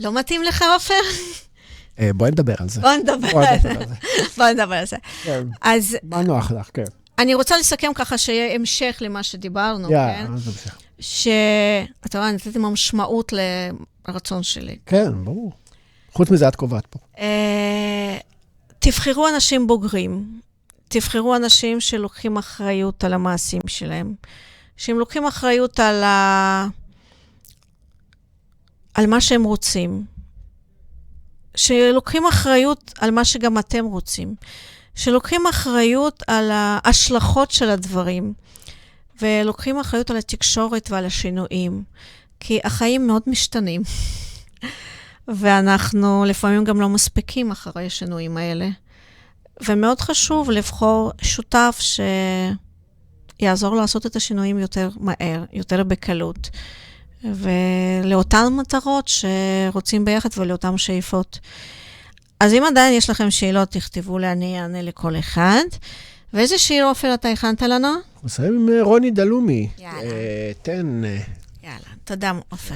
S2: לא מתאים לך, עופר?
S3: בואי נדבר על זה.
S2: בואי נדבר על זה. אז...
S3: מה נוח לך, כן.
S2: אני רוצה לסכם ככה שיהיה המשך למה שדיברנו, כן? שאתה רואה, נתתי משמעות לרצון שלי.
S3: כן, ברור. חוץ מזה את קובעת פה.
S2: תבחרו אנשים בוגרים. תבחרו אנשים שלוקחים אחריות על המעשים שלהם. שהם לוקחים אחריות על מה שהם רוצים. שלוקחים אחריות על מה שגם אתם רוצים. שלוקחים אחריות על ההשלכות של הדברים, ולוקחים אחריות על התקשורת ועל השינויים, כי החיים מאוד משתנים, ואנחנו לפעמים גם לא מספיקים אחרי השינויים האלה, ומאוד חשוב לבחור שותף שיעזור לעשות את השינויים יותר מהר, יותר בקלות, ולאותן מטרות שרוצים ביחד ולאותן שאיפות. אז אם עדיין יש לכם שאלות, תכתבו לי, אני אענה לכל אחד. ואיזה שיר, עופר, אתה הכנת לנו?
S3: נסיים עם רוני דלומי.
S2: יאללה.
S3: תן.
S2: יאללה, תודה, עופר.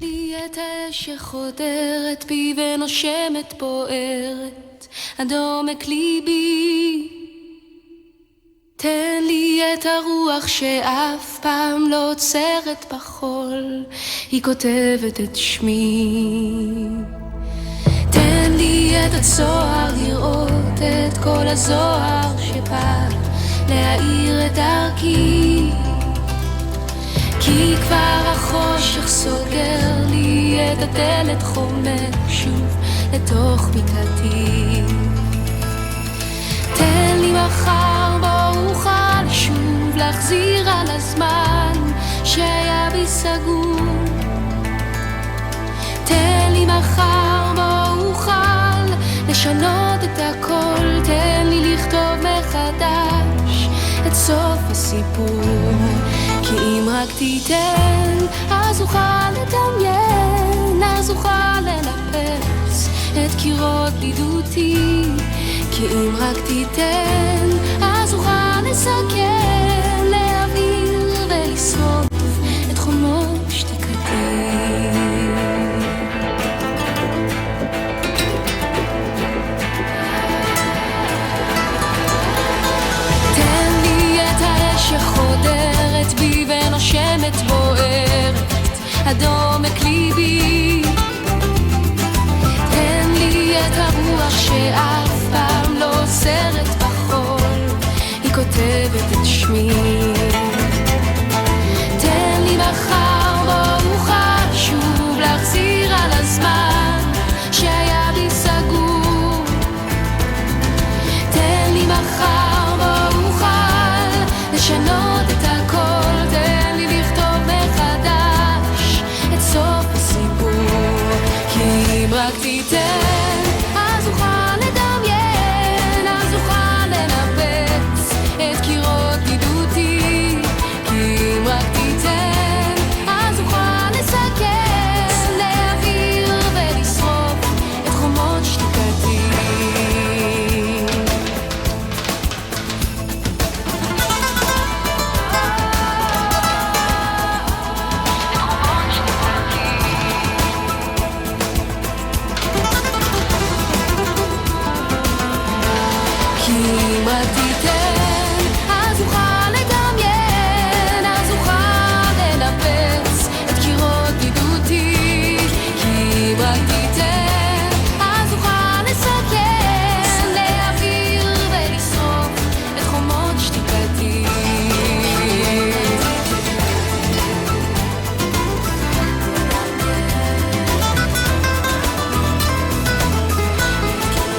S5: לי את האש שחודרת בי ונושמת בוערת, עד עומק ליבי. תן לי את הרוח שאף פעם לא עוצרת בחול, היא כותבת את שמי. תן לי את הצוהר לראות את כל הזוהר שבא להאיר את דרכי, כי כבר החושך סוגר לי את הדלת, חומק שוב לתוך מיטתי. תן לי מחר בו אוכל שוב להחזיר על הזמן שהיה בי סגור. תן לי מחר בו אוכל לשנות את הכל, תן לי לכתוב מחדש את סוף הסיפור. כי אם רק תיתן, אז אוכל לדמיין, אז אוכל לנפץ את קירות בדידותי. כי אם רק תיתן, אז אוכל לסכן, להעביר ולשרוף את חומות שתיקתי. תן לי את האש שחודרת בי ונושמת בוערת עד עומק ליבי. תן לי לשנות את הכל, תן לי לכתוב מחדש את סוף הסיפור, כי אם רק תיתן אז אוכל לדמיין, אז אוכל לנפץ את קירות ידידותי, כי אם רק תיתן אז אוכל לסכן, להעביר ולשרוף את חומות שתיקתי. כי אם רק תיתן אז אוכל לדמיין, אז אוכל לנפץ את קירות ידידותי, כי אם רק תיתן אז אוכל לסכן, להעביר ולשרוף את חומות שתיקתי.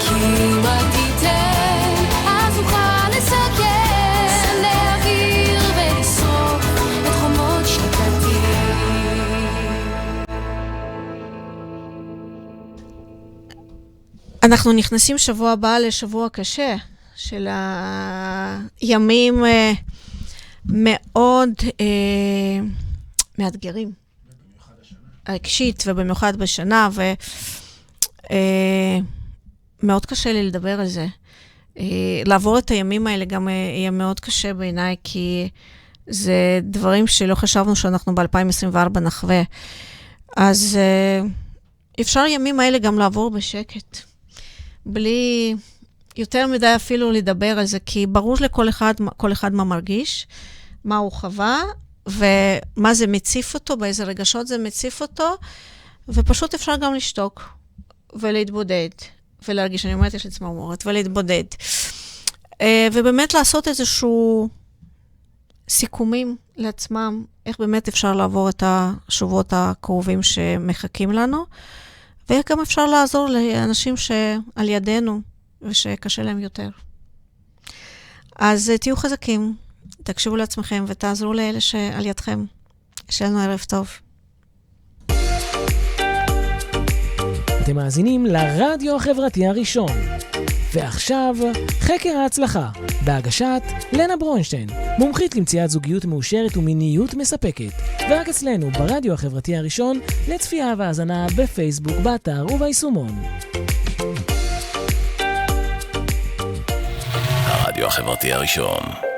S5: כי אם רק תיתן אז אוכל לסכן, להעביר ולשרוף את חומות שתיקתי.
S2: אנחנו נכנסים שבוע הבא לשבוע קשה, של הימים מאוד מאתגרים. רגשית ובמיוחד בשנה, ומאוד קשה לי לדבר על זה. לעבור את הימים האלה גם יהיה מאוד קשה בעיניי, כי זה דברים שלא חשבנו שאנחנו ב-2024 נחווה. אז אפשר ימים האלה גם לעבור בשקט, בלי יותר מדי אפילו לדבר על זה, כי ברור לכל אחד, כל אחד מה מרגיש, מה הוא חווה, ומה זה מציף אותו, באיזה רגשות זה מציף אותו, ופשוט אפשר גם לשתוק, ולהתבודד, ולהרגיש, אני אומרת, יש לי צמרמורת, ולהתבודד. ובאמת לעשות איזשהו סיכומים לעצמם, איך באמת אפשר לעבור את השבועות הקרובים שמחכים לנו, ואיך גם אפשר לעזור לאנשים שעל ידינו, ושקשה להם יותר. אז תהיו חזקים, תקשיבו לעצמכם, ותעזרו לאלה שעל ידכם. שיהיה לנו ערב טוב.
S1: אתם מאזינים לרדיו החברתי הראשון. ועכשיו, חקר ההצלחה, בהגשת לנה ברונשטיין, מומחית למציאת זוגיות מאושרת ומיניות מספקת. ורק אצלנו, ברדיו החברתי הראשון, לצפייה והאזנה בפייסבוק, באתר וביישומון.
S6: הרדיו החברתי הראשון.